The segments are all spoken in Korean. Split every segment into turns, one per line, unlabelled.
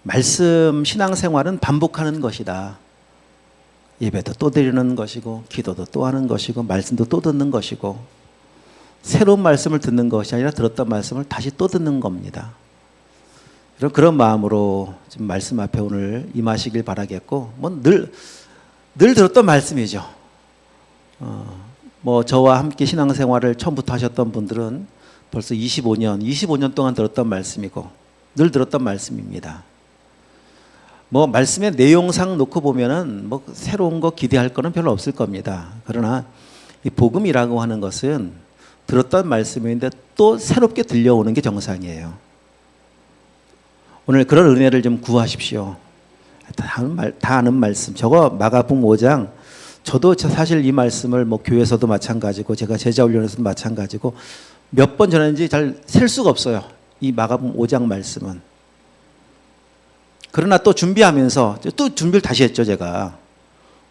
말씀 신앙생활은 반복하는 것이다. 예배도 또 드리는 것이고 기도도 또 하는 것이고 말씀도 또 듣는 것이고 새로운 말씀을 듣는 것이 아니라 들었던 말씀을 다시 또 듣는 겁니다. 그런 마음으로 지금 말씀 앞에 오늘 임하시길 바라겠고 늘 들었던 말씀이죠. 저와 함께 신앙생활을 처음부터 하셨던 분들은 벌써 25년 동안 들었던 말씀이고 늘 들었던 말씀입니다. 말씀의 내용상 놓고 보면은 새로운 거 기대할 거는 별로 없을 겁니다. 그러나 이 복음이라고 하는 것은 들었던 말씀인데 또 새롭게 들려오는 게 정상이에요. 오늘 그런 은혜를 좀 구하십시오. 다 아는 말씀. 저거 마가복음 5장. 저도 사실 이 말씀을 교회에서도 마찬가지고 제가 제자훈련에서도 마찬가지고 몇 번 전했는지 잘 셀 수가 없어요. 이 마가복음 5장 말씀은. 그러나 또 준비하면서 또 준비를 다시 했죠. 제가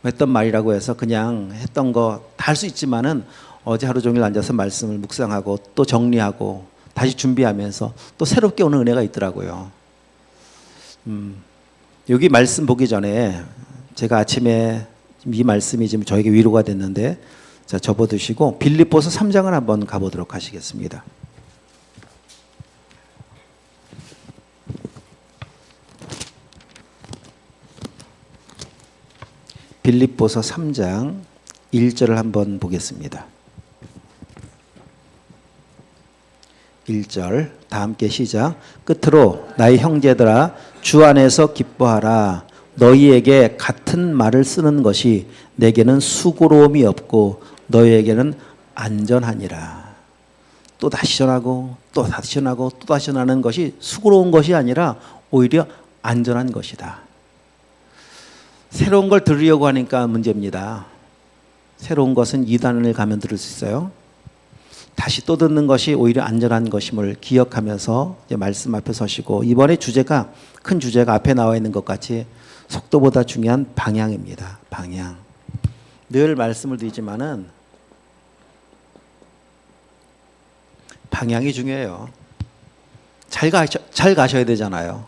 했던 말이라고 해서 그냥 했던 거 다 할 수 있지만은 어제 하루 종일 앉아서 말씀을 묵상하고 또 정리하고 다시 준비하면서 또 새롭게 오는 은혜가 있더라고요. 여기 말씀 보기 전에 제가 아침에 이 말씀이 지금 저에게 위로가 됐는데 자, 접어두시고 빌립보서 3장을 한번 가보도록 하시겠습니다. 빌립보서 3장 1절을 한번 보겠습니다. 1절 다 함께 시작. 끝으로 나의 형제들아 주 안에서 기뻐하라. 너희에게 같은 말을 쓰는 것이 내게는 수고로움이 없고 너희에게는 안전하니라. 또 다시 전하고 또 다시 전하고 또 다시 전하는 것이 수고로운 것이 아니라 오히려 안전한 것이다. 새로운 걸 들으려고 하니까 문제입니다. 새로운 것은 2단을 가면 들을 수 있어요. 다시 또 듣는 것이 오히려 안전한 것임을 기억하면서 이제 말씀 앞에 서시고 이번에 큰 주제가 앞에 나와 있는 것 같이 속도보다 중요한 방향입니다. 방향. 늘 말씀을 드리지만은 방향이 중요해요. 잘 가셔야 되잖아요.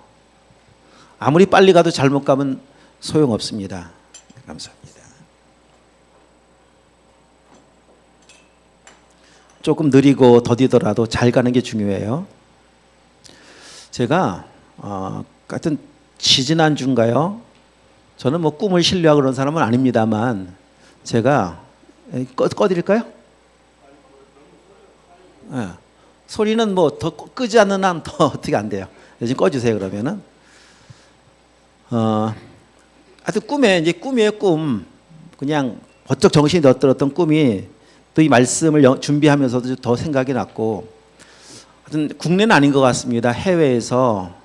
아무리 빨리 가도 잘못 가면 소용없습니다. 감사합니다. 조금 느리고 더디더라도 잘 가는 게 중요해요. 제가 같은 지지난주인가요? 저는 꿈을 신뢰하고 그런 사람은 아닙니다만 제가 꺼드릴까요? 네. 소리는 더 끄지 않는 한 더 어떻게 안 돼요. 요즘 꺼주세요 그러면은. 하여튼 꿈이에요 꿈. 그냥 버쩍 정신이 들었던 꿈이 또 이 말씀을 준비하면서도 더 생각이 났고 하여튼 국내는 아닌 것 같습니다. 해외에서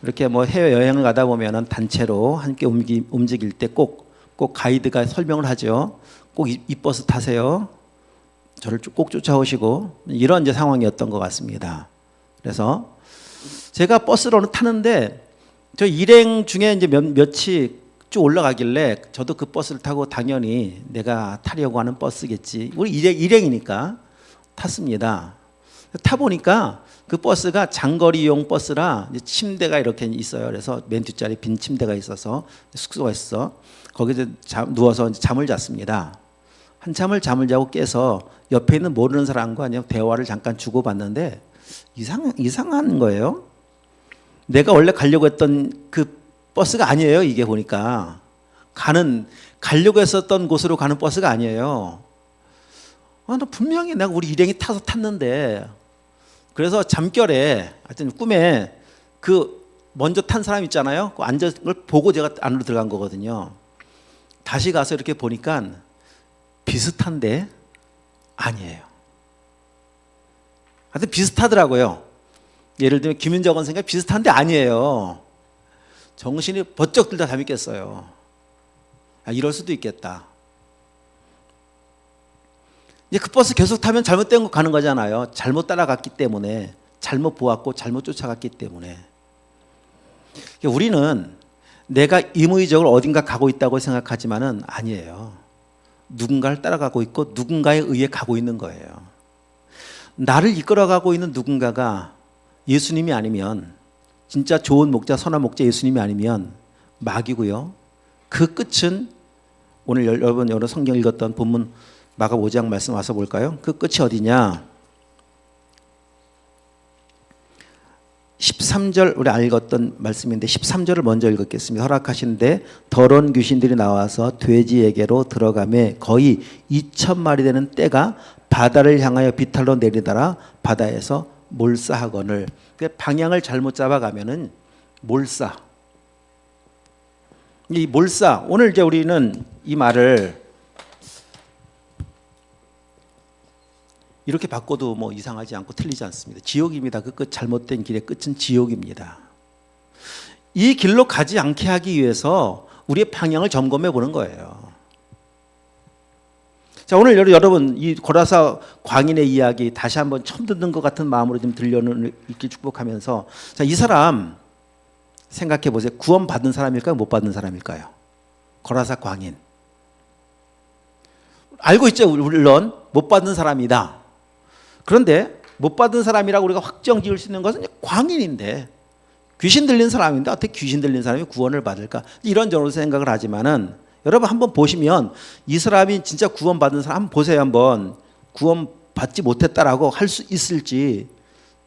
이렇게 해외 여행을 가다 보면은 단체로 함께 움직일 때 꼭 가이드가 설명을 하죠. 꼭 이 버스 타세요. 저를 꼭 쫓아오시고 이런 이제 상황이었던 것 같습니다. 그래서 제가 버스로는 타는데 저 일행 중에 이제 몇이 쭉 올라가길래 저도 그 버스를 타고 당연히 내가 타려고 하는 버스겠지. 우리 일행이니까 탔습니다. 타 보니까 그 버스가 장거리용 버스라 이제 침대가 이렇게 있어요. 그래서 맨 뒷자리 빈 침대가 있어서 숙소가 있어. 거기서 누워서 이제 잠을 잤습니다. 한참을 잠을 자고 깨서 옆에 있는 모르는 사람과 그냥 대화를 잠깐 주고받는데 이상한 거예요. 내가 원래 가려고 했던 그 버스가 아니에요. 이게 보니까 가려고 했었던 곳으로 가는 버스가 아니에요. 나 분명히 내가 우리 일행이 타서 탔는데 그래서 잠결에 하여튼 꿈에 그 먼저 탄 사람 있잖아요. 그 앉은 걸 보고 제가 안으로 들어간 거거든요. 다시 가서 이렇게 보니까 비슷한데 아니에요. 하여튼 비슷하더라고요. 예를 들면 김윤정 원생과 비슷한데 아니에요. 정신이 번쩍 들다 잠이 깼어요. 이럴 수도 있겠다. 이제 그 버스 계속 타면 잘못된 거 가는 거잖아요. 잘못 따라갔기 때문에, 잘못 보았고 잘못 쫓아갔기 때문에. 우리는 내가 임의적으로 어딘가 가고 있다고 생각하지만은 아니에요. 누군가를 따라가고 있고 누군가에 의해 가고 있는 거예요. 나를 이끌어가고 있는 누군가가 예수님이 아니면 진짜 좋은 목자, 선한 목자 예수님이 아니면 마귀고요. 그 끝은 오늘 여러분 성경 읽었던 본문 마가복음 5장 말씀 와서 볼까요? 그 끝이 어디냐? 13절 우리 읽었던 말씀인데 13절을 먼저 읽겠습니다. 허락하신데 더러운 귀신들이 나와서 돼지에게로 들어가매 거의 2,000마리 되는 떼가 바다를 향하여 비탈로 내리다라 바다에서 몰사하거늘. 방향을 잘못 잡아가면은 몰사. 이 몰사, 오늘 이제 우리는 이 말을 이렇게 바꿔도 뭐 이상하지 않고 틀리지 않습니다. 지옥입니다. 그 끝, 잘못된 길의 끝은 지옥입니다. 이 길로 가지 않게 하기 위해서 우리의 방향을 점검해 보는 거예요. 자, 오늘 여러분 이 고라사 광인의 이야기 다시 한번 처음 듣는 것 같은 마음으로 좀 들려는 이렇게 축복하면서, 자, 이 사람 생각해 보세요. 구원 받은 사람일까요? 못 받은 사람일까요? 고라사 광인. 알고 있죠. 물론 못 받은 사람이다. 그런데 못 받은 사람이라고 우리가 확정 지을 수 있는 것은 광인인데, 귀신 들린 사람인데 어떻게 귀신 들린 사람이 구원을 받을까? 이런저런 생각을 하지만은 여러분 한번 보시면 이 사람이 진짜 구원 받은 사람 한번 보세요. 한번 구원 받지 못했다라고 할 수 있을지.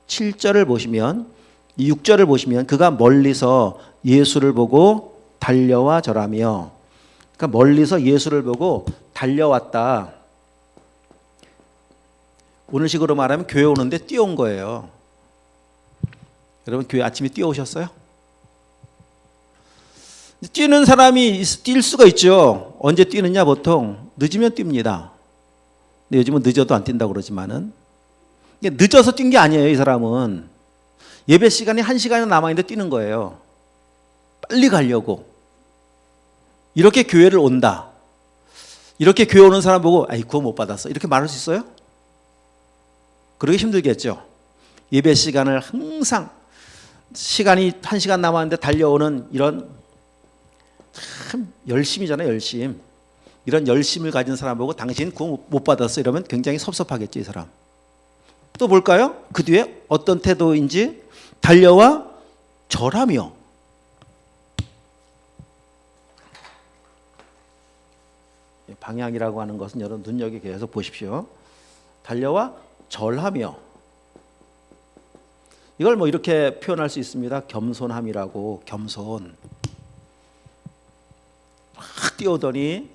7절을 보시면, 6절을 보시면 그가 멀리서 예수를 보고 달려와 절하며, 그러니까 멀리서 예수를 보고 달려왔다. 오늘식으로 말하면 교회 오는데 뛰어온 거예요. 여러분 교회 아침에 뛰어오셨어요? 뛰는 사람이 뛸 수가 있죠. 언제 뛰느냐? 보통 늦으면 뜁니다. 근데 요즘은 늦어도 안 뛴다고 그러지만은, 늦어서 뛴 게 아니에요. 이 사람은 예배 시간이 1시간이 남아있는데 뛰는 거예요. 빨리 가려고. 이렇게 교회를 온다. 이렇게 교회 오는 사람 보고 아이 구원 못 받았어 이렇게 말할 수 있어요? 그러기 힘들겠죠. 예배 시간을 항상 시간이 1시간 남았는데 달려오는 이런 참 열심이잖아요. 열심. 이런 열심을 가진 사람 보고 당신 구원 못 받았어 이러면 굉장히 섭섭하겠죠. 이 사람. 또 볼까요? 그 뒤에 어떤 태도인지, 달려와 절하며. 방향이라고 하는 것은 여러분 눈여겨 계속 보십시오. 달려와 절하며. 이걸 뭐 이렇게 표현할 수 있습니다. 겸손함이라고. 겸손. 막 뛰어오더니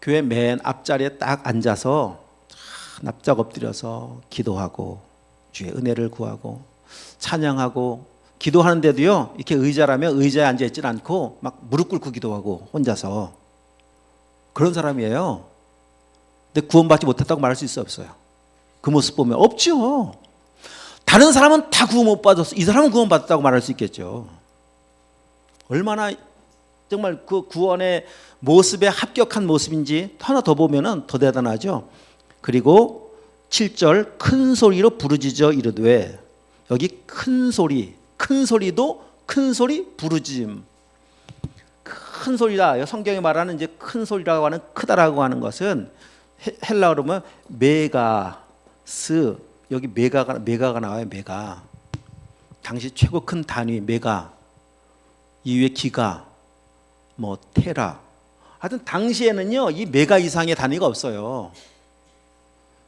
교회 맨 앞자리에 딱 앉아서 납작 엎드려서 기도하고 주의 은혜를 구하고 찬양하고 기도하는데도요, 이렇게 의자라면 의자에 앉아 있질 않고 막 무릎 꿇고 기도하고 혼자서. 그런 사람이에요. 근데 구원받지 못했다고 말할 수 있어요, 없어요? 그 모습 보면 없죠. 다른 사람은 다 구원 못 받았어. 이 사람은 구원 받았다고 말할 수 있겠죠. 얼마나 정말 그 구원의 모습에 합격한 모습인지 하나 더 보면은 더 대단하죠. 그리고 7절 큰 소리로 부르짖어 이르되, 여기 큰 소리, 큰 소리도 큰 소리 부르짖음. 큰 소리다. 성경이 말하는 이제 큰 소리라고 하는, 크다라고 하는 것은 헬라어로 보면 메가스, 여기 메가가 나와요. 메가. 당시 최고 큰 단위 메가. 이후에 기가, 뭐 테라. 하여튼 당시에는요 이 메가 이상의 단위가 없어요.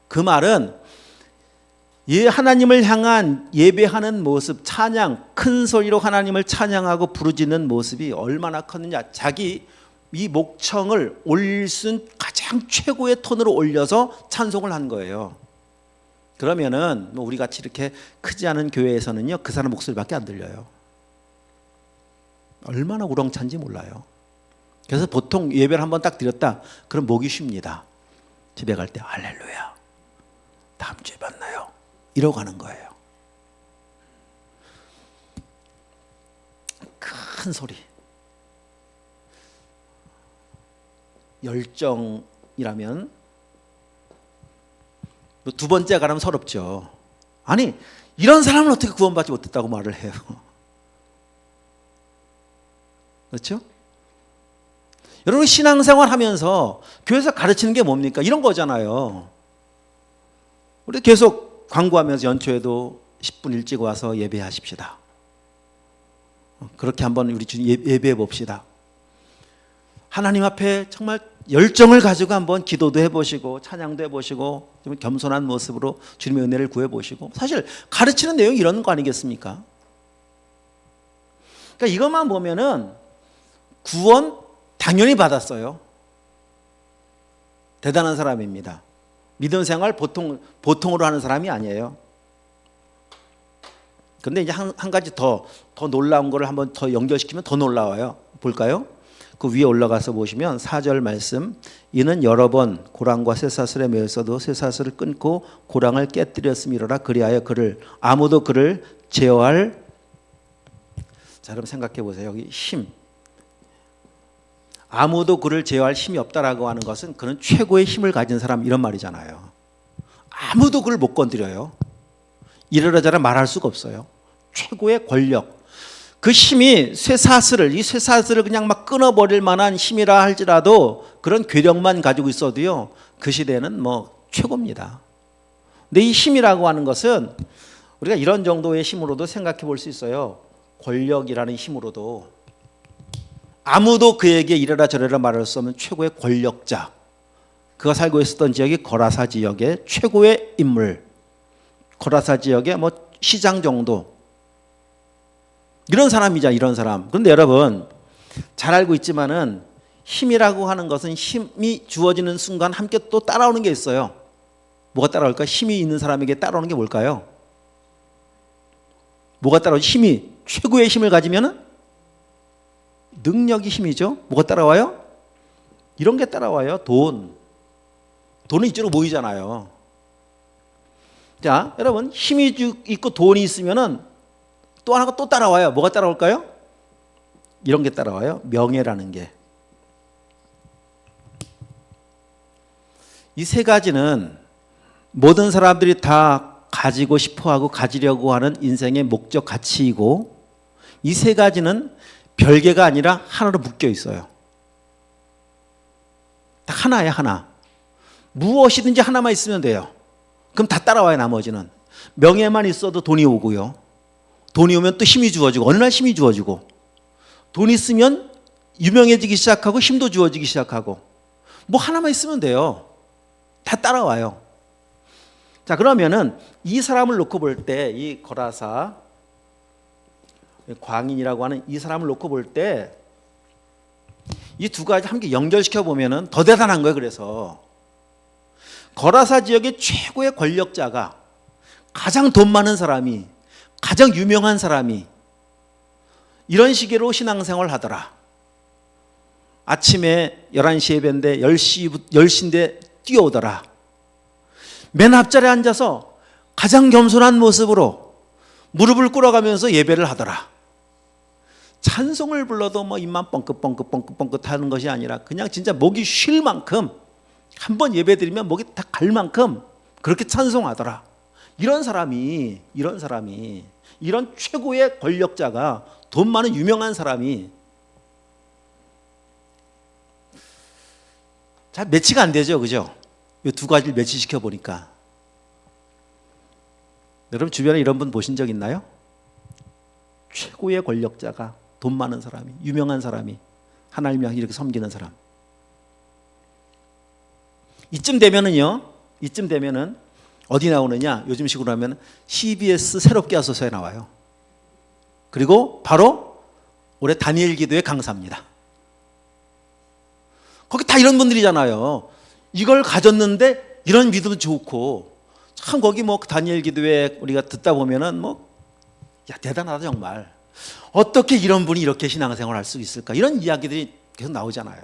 그 말은 하나님을 향한 예배하는 모습, 찬양, 큰 소리로 하나님을 찬양하고 부르짖는 모습이 얼마나 컸느냐. 자기 이 목청을 올릴 수 있는 가장 최고의 톤으로 올려서 찬송을 한 거예요. 그러면은 뭐 우리 같이 이렇게 크지 않은 교회에서는요 그 사람 목소리밖에 안 들려요. 얼마나 우렁찬지 몰라요. 그래서 보통 예배를 한번 딱 드렸다 그럼 목이 쉽니다. 집에 갈 때 할렐루야, 다음 주에 만나요 이러고 가는 거예요. 큰 소리. 열정이라면 두 번째 가라면 서럽죠. 아니 이런 사람은 어떻게 구원받지 못했다고 말을 해요? 그렇죠? 여러분 신앙생활 하면서 교회에서 가르치는 게 뭡니까? 이런 거잖아요. 우리 계속 광고하면서 연초에도 10분 일찍 와서 예배하십시다. 그렇게 한번 우리 주님 예배해 봅시다. 하나님 앞에 정말 열정을 가지고 한번 기도도 해보시고 찬양도 해보시고 좀 겸손한 모습으로 주님의 은혜를 구해보시고, 사실 가르치는 내용이 이런 거 아니겠습니까? 그러니까 이것만 보면은 구원 당연히 받았어요. 대단한 사람입니다. 믿음 생활 보통으로 하는 사람이 아니에요. 그런데 이제 한 가지 더 놀라운 거를 한번 더 연결시키면 더 놀라워요. 볼까요? 그 위에 올라가서 보시면 4절 말씀, 이는 여러 번 고랑과 쇠사슬에 매였어도 쇠사슬을 끊고 고랑을 깨뜨렸음이로라. 그리하여 아무도 그를 제어할, 자 여러분 생각해 보세요. 여기 힘, 아무도 그를 제어할 힘이 없다라고 하는 것은 그는 최고의 힘을 가진 사람, 이런 말이잖아요. 아무도 그를 못 건드려요. 이러저러 말할 수가 없어요. 최고의 권력, 그 힘이 이 쇠사슬을 그냥 막 끊어버릴 만한 힘이라 할지라도 그런 괴력만 가지고 있어도요, 그 시대는 뭐 최고입니다. 근데 이 힘이라고 하는 것은 우리가 이런 정도의 힘으로도 생각해 볼 수 있어요. 권력이라는 힘으로도 아무도 그에게 이래라 저래라 말할 수 없는 최고의 권력자, 그가 살고 있었던 지역이 거라사 지역의 최고의 인물, 거라사 지역의 뭐 시장 정도, 이런 사람이자 이런 사람. 그런데 여러분 잘 알고 있지만은 힘이라고 하는 것은 힘이 주어지는 순간 함께 또 따라오는 게 있어요. 뭐가 따라올까? 힘이 있는 사람에게 따라오는 게 뭘까요? 뭐가 따라오지? 힘이 최고의 힘을 가지면은 능력이 힘이죠. 뭐가 따라와요? 이런 게 따라와요. 돈은 이쪽으로 모이잖아요. 자, 여러분 힘이 있고 돈이 있으면은 또 하나가 또 따라와요. 뭐가 따라올까요? 이런 게 따라와요. 명예라는 게. 이 세 가지는 모든 사람들이 다 가지고 싶어하고 가지려고 하는 인생의 목적 가치이고, 이 세 가지는 별개가 아니라 하나로 묶여 있어요. 딱 하나예요, 하나. 무엇이든지 하나만 있으면 돼요. 그럼 다 따라와요, 나머지는. 명예만 있어도 돈이 오고요. 돈이 오면 또 힘이 주어지고, 어느 날 힘이 주어지고, 돈 있으면 유명해지기 시작하고 힘도 주어지기 시작하고, 뭐 하나만 있으면 돼요. 다 따라와요. 자, 그러면은 이 사람을 놓고 볼 때, 이 거라사 광인이라고 하는 이 사람을 놓고 볼 때 이 두 가지 함께 연결시켜 보면은 더 대단한 거예요. 그래서 거라사 지역의 최고의 권력자가, 가장 돈 많은 사람이, 가장 유명한 사람이 이런 식으로 신앙생활을 하더라. 아침에 11시 예배인데 10시인데 뛰어오더라. 맨 앞자리에 앉아서 가장 겸손한 모습으로 무릎을 꿇어가면서 예배를 하더라. 찬송을 불러도 뭐 입만 뻥긋뻥긋 하는 것이 아니라 그냥 진짜 목이 쉴 만큼, 한번 예배 드리면 목이 다 갈 만큼 그렇게 찬송하더라. 이런 사람이 이런 최고의 권력자가, 돈 많은 유명한 사람이 잘 매치가 안 되죠, 그죠? 이 두 가지를 매치시켜 보니까. 여러분 주변에 이런 분 보신 적 있나요? 최고의 권력자가, 돈 많은 사람이, 유명한 사람이 하나님을 이렇게 섬기는 사람. 이쯤 되면은 어디 나오느냐? 요즘식으로 하면 CBS 새롭게 하소서에 나와요. 그리고 바로 올해 다니엘 기도의 강사입니다. 거기 다 이런 분들이잖아요. 이걸 가졌는데 이런 믿음 좋고, 참 거기 뭐 다니엘 기도회 우리가 듣다 보면은 뭐, 야 대단하다 정말. 어떻게 이런 분이 이렇게 신앙생활을 할 수 있을까? 이런 이야기들이 계속 나오잖아요.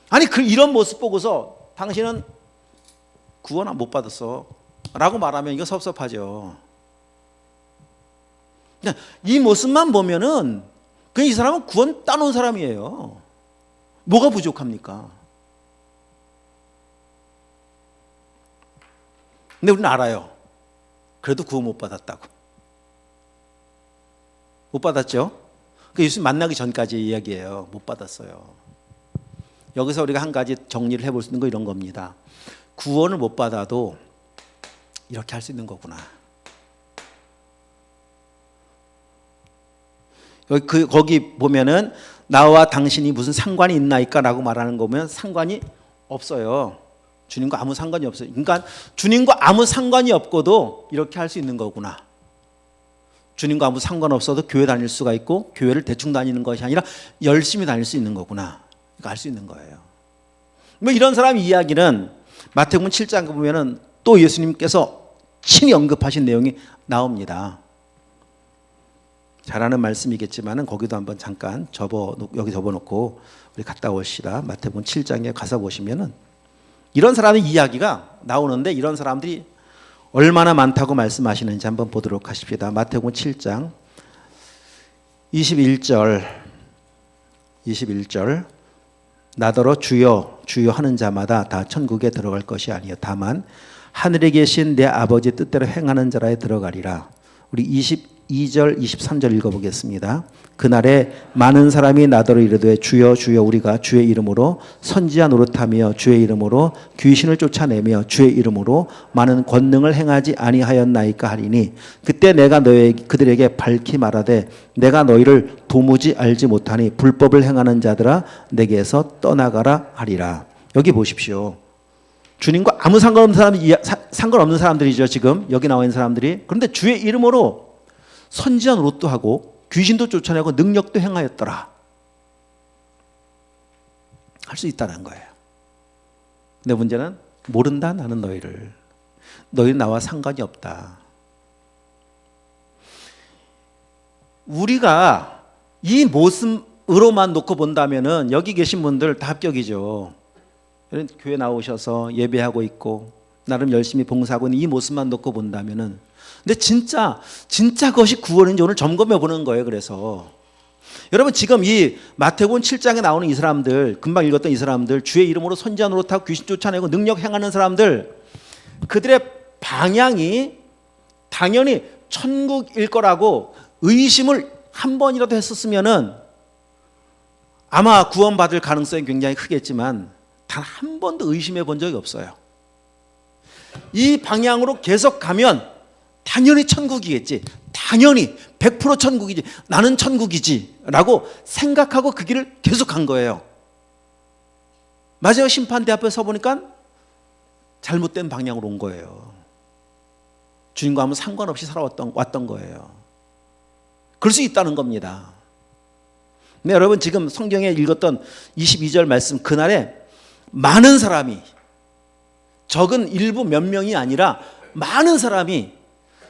아니 이런 모습 보고서 당신은 구원 못 받았어 라고 말하면 이거 섭섭하죠. 그냥 이 모습만 보면은 그냥 이 사람은 구원 따놓은 사람이에요. 뭐가 부족합니까? 근데 우리는 알아요. 그래도 구원 못 받았다고. 못 받았죠? 그 예수님 만나기 전까지 이야기예요. 못 받았어요. 여기서 우리가 한 가지 정리를 해볼 수 있는 거 이런 겁니다. 구원을 못 받아도 이렇게 할 수 있는 거구나. 거기 보면은 나와 당신이 무슨 상관이 있나이까라고 말하는 거 보면 상관이 없어요. 주님과 아무 상관이 없어요. 그러니까 주님과 아무 상관이 없고도 이렇게 할 수 있는 거구나. 주님과 아무 상관없어도 교회 다닐 수가 있고 교회를 대충 다니는 것이 아니라 열심히 다닐 수 있는 거구나. 이거 알 수 있는 거예요. 뭐 이런 사람 이야기는 마태복음 7장 보면은 또 예수님께서 친히 언급하신 내용이 나옵니다. 잘 아는 말씀이겠지만은 거기도 한번 잠깐 여기 접어놓고 우리 갔다 옵시다. 마태복음 7장에 가서 보시면은 이런 사람의 이야기가 나오는데 이런 사람들이 얼마나 많다고 말씀하시는지 한번 보도록 하십시다. 마태복음 7장 21절 나더러 주여 주여 하는 자마다 다 천국에 들어갈 것이 아니요 다만 하늘에 계신 내 아버지 뜻대로 행하는 자라에 들어가리라. 우리 22절 23절 읽어보겠습니다. 그날에 많은 사람이 나더러 이르되 주여 주여 우리가 주의 이름으로 선지자 노릇하며 주의 이름으로 귀신을 쫓아내며 주의 이름으로 많은 권능을 행하지 아니하였나이까 하리니 그때 내가 그들에게 밝히 말하되 내가 너희를 도무지 알지 못하니 불법을 행하는 자들아 내게서 떠나가라 하리라. 여기 보십시오. 주님과 아무 상관없는 사람들이죠. 지금 여기 나와 있는 사람들이. 그런데 주의 이름으로 선지자 노릇도 하고 귀신도 쫓아내고 능력도 행하였더라. 할 수 있다는 거예요. 근데 문제는 모른다 나는 너희를. 너희는 나와 상관이 없다. 우리가 이 모습으로만 놓고 본다면은 여기 계신 분들 다 합격이죠. 교회 나오셔서 예배하고 있고 나름 열심히 봉사하고 있는 이 모습만 놓고 본다면은 근데 진짜 그것이 구원인지 오늘 점검해 보는 거예요. 그래서 여러분 지금 이 마태복음 7장에 나오는 이 사람들 금방 읽었던 이 사람들 주의 이름으로 선지자 노릇하고 귀신 쫓아내고 능력 행하는 사람들 그들의 방향이 당연히 천국일 거라고 의심을 한 번이라도 했었으면은 아마 구원받을 가능성이 굉장히 크겠지만 단 한 번도 의심해 본 적이 없어요. 이 방향으로 계속 가면 당연히 천국이겠지. 당연히 100% 천국이지. 나는 천국이지 라고 생각하고 그 길을 계속 간 거예요. 마지막 심판대 앞에 서보니까 잘못된 방향으로 온 거예요. 주님과 아무 상관없이 왔던 거예요. 그럴 수 있다는 겁니다. 네, 여러분 지금 성경에 읽었던 22절 말씀 그날에 많은 사람이 적은 일부 몇 명이 아니라 많은 사람이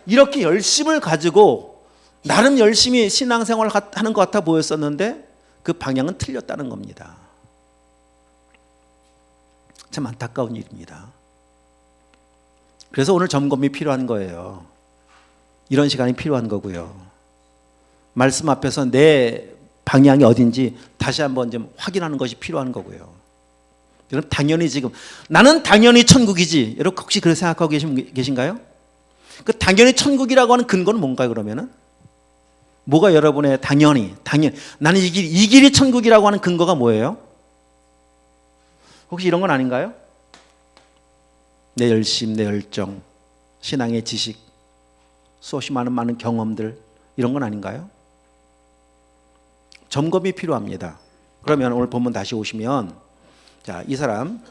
이렇게 열심을 가지고 나름 열심히 신앙생활을 하는 것 같아 보였었는데 그 방향은 틀렸다는 겁니다. 참 안타까운 일입니다. 그래서 오늘 점검이 필요한 거예요. 이런 시간이 필요한 거고요. 말씀 앞에서 내 방향이 어딘지 다시 한번 좀 확인하는 것이 필요한 거고요. 여러분 당연히 지금 나는 당연히 천국이지. 여러분 혹시 그렇게 생각하고 계신가요? 그 당연히 천국이라고 하는 근거는 뭔가요? 그러면은 뭐가 여러분의 당연히 나는 이 길이 천국이라고 하는 근거가 뭐예요? 혹시 이런 건 아닌가요? 내 열심, 내 열정, 신앙의 지식, 수없이 많은 경험들 이런 건 아닌가요? 점검이 필요합니다. 그러면 오늘 본문 다시 오시면 자, 이 사람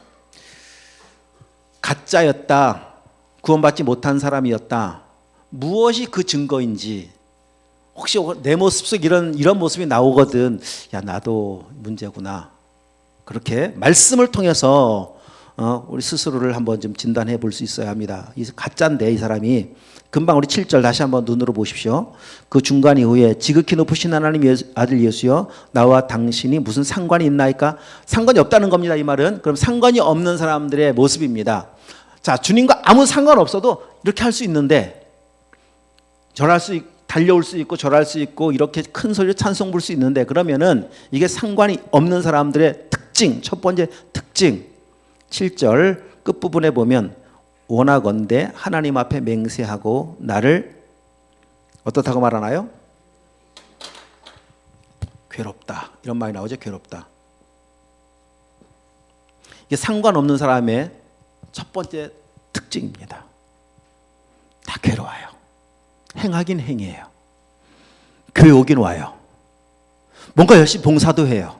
가짜였다. 구원받지 못한 사람이었다. 무엇이 그 증거인지 혹시 내 모습 속 이런 모습이 나오거든. 야 나도 문제구나. 그렇게 말씀을 통해서 우리 스스로를 한번 좀 진단해 볼 수 있어야 합니다. 이 가짜인데 이 사람이 금방 우리 7절 다시 한번 눈으로 보십시오. 그 중간 이후에 지극히 높으신 하나님 아들 예수여 나와 당신이 무슨 상관이 있나이까? 상관이 없다는 겁니다. 이 말은. 그럼 상관이 없는 사람들의 모습입니다. 자, 주님과 아무 상관없어도 이렇게 할 수 있는데 달려올 수 있고 절할 수 있고 이렇게 큰 소리로 찬송 부를 수 있는데 그러면은 이게 상관이 없는 사람들의 특징, 첫 번째 특징 7절 끝부분에 보면 원하건대 하나님 앞에 맹세하고 나를 어떻다고 말하나요? 괴롭다. 이런 말이 나오죠. 괴롭다. 이게 상관없는 사람의 첫 번째 특징입니다. 다 괴로워요. 행하긴 행해요. 교회 오긴 와요. 뭔가 열심히 봉사도 해요.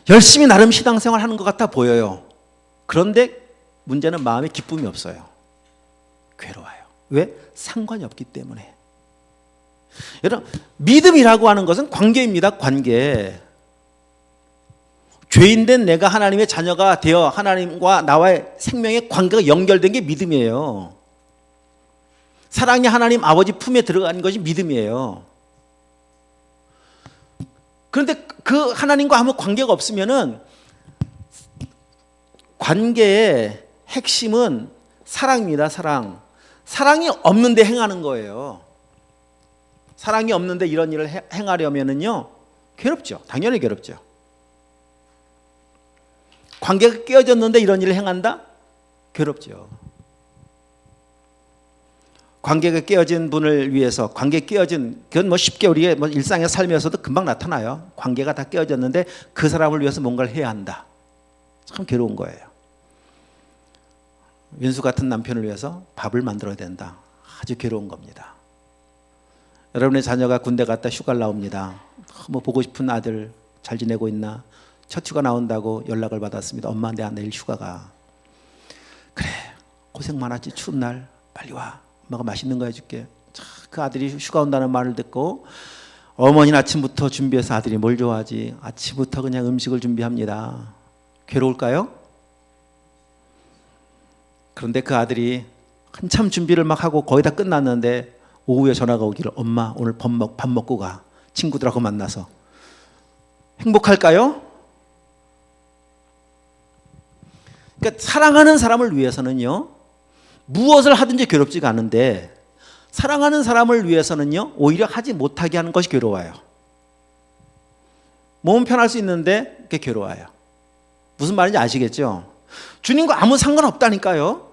열심히 나름 신앙생활 하는 것 같아 보여요. 그런데 문제는 마음에 기쁨이 없어요. 괴로워요. 왜? 상관이 없기 때문에. 여러분, 믿음이라고 하는 것은 관계입니다. 관계. 죄인된 내가 하나님의 자녀가 되어 하나님과 나와의 생명의 관계가 연결된 게 믿음이에요. 사랑의 하나님 아버지 품에 들어가는 것이 믿음이에요. 그런데 그 하나님과 아무 관계가 없으면은 관계의 핵심은 사랑입니다. 사랑. 사랑이 없는데 행하는 거예요. 사랑이 없는데 이런 일을 행하려면은요, 괴롭죠. 당연히 괴롭죠. 관계가 깨어졌는데 이런 일을 행한다? 괴롭죠. 관계가 깨어진 분을 위해서, 관계 깨어진, 그건 뭐 쉽게 우리의 뭐 일상의 삶에서도 금방 나타나요. 관계가 다 깨어졌는데 그 사람을 위해서 뭔가를 해야 한다. 참 괴로운 거예요. 윤수 같은 남편을 위해서 밥을 만들어야 된다. 아주 괴로운 겁니다. 여러분의 자녀가 군대 갔다 휴가를 나옵니다. 뭐 보고 싶은 아들 잘 지내고 있나? 첫 휴가 나온다고 연락을 받았습니다. 엄마, 내일 휴가가. 그래, 고생 많았지. 추운 날 빨리 와. 엄마가 맛있는 거 해줄게. 그 아들이 휴가 온다는 말을 듣고 어머니는 아침부터 준비해서, 아들이 뭘 좋아하지? 아침부터 그냥 음식을 준비합니다. 괴로울까요? 그런데 그 아들이 한참 준비를 막 하고 거의 다 끝났는데 오후에 전화가 오기를, 엄마 오늘 밥 먹고 가. 친구들하고 만나서. 행복할까요? 그러니까 사랑하는 사람을 위해서는요, 무엇을 하든지 괴롭지가 않은데 사랑하는 사람을 위해서는요, 오히려 하지 못하게 하는 것이 괴로워요. 몸은 편할 수 있는데 그게 괴로워요. 무슨 말인지 아시겠죠? 주님과 아무 상관없다니까요.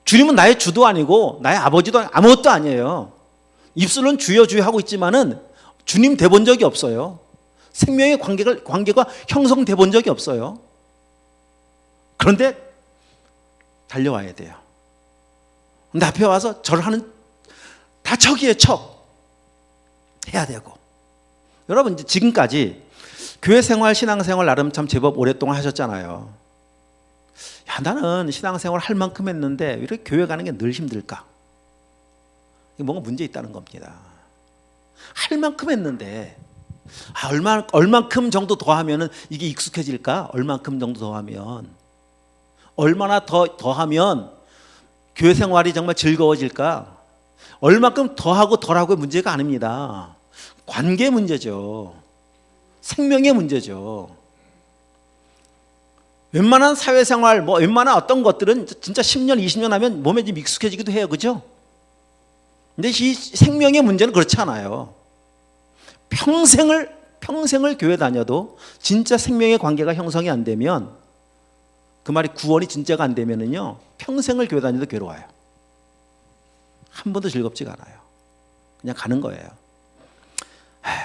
주님은 나의 주도 아니고 나의 아버지도 아무것도 아니에요. 입술은 주여 주여 하고 있지만은 주님 돼본 적이 없어요. 생명의 관계가 형성돼 본 적이 없어요. 그런데 달려와야 돼요. 근데 앞에 와서 저를 하는, 다 척이에요. 척. 해야 되고. 여러분, 이제 지금까지 교회 생활, 신앙생활 나름 참 제법 오랫동안 하셨잖아요. 야, 나는 신앙생활 할 만큼 했는데 왜 이렇게 교회 가는 게 늘 힘들까? 이게 뭔가 문제 있다는 겁니다. 할 만큼 했는데, 얼만큼 정도 더 하면은 이게 익숙해질까? 얼만큼 정도 더 하면, 얼마나 더 하면 교회 생활이 정말 즐거워질까? 얼만큼 더 하고 덜 하고의 문제가 아닙니다. 관계 문제죠. 생명의 문제죠. 웬만한 사회생활, 웬만한 어떤 것들은 진짜 10년, 20년 하면 몸에 좀 익숙해지기도 해요. 그죠? 근데 이 생명의 문제는 그렇지 않아요. 평생을 교회 다녀도 진짜 생명의 관계가 형성이 안 되면, 그 말이 구원이 진짜가 안 되면은요, 평생을 교회 다녀도 괴로워요. 한 번도 즐겁지가 않아요. 그냥 가는 거예요.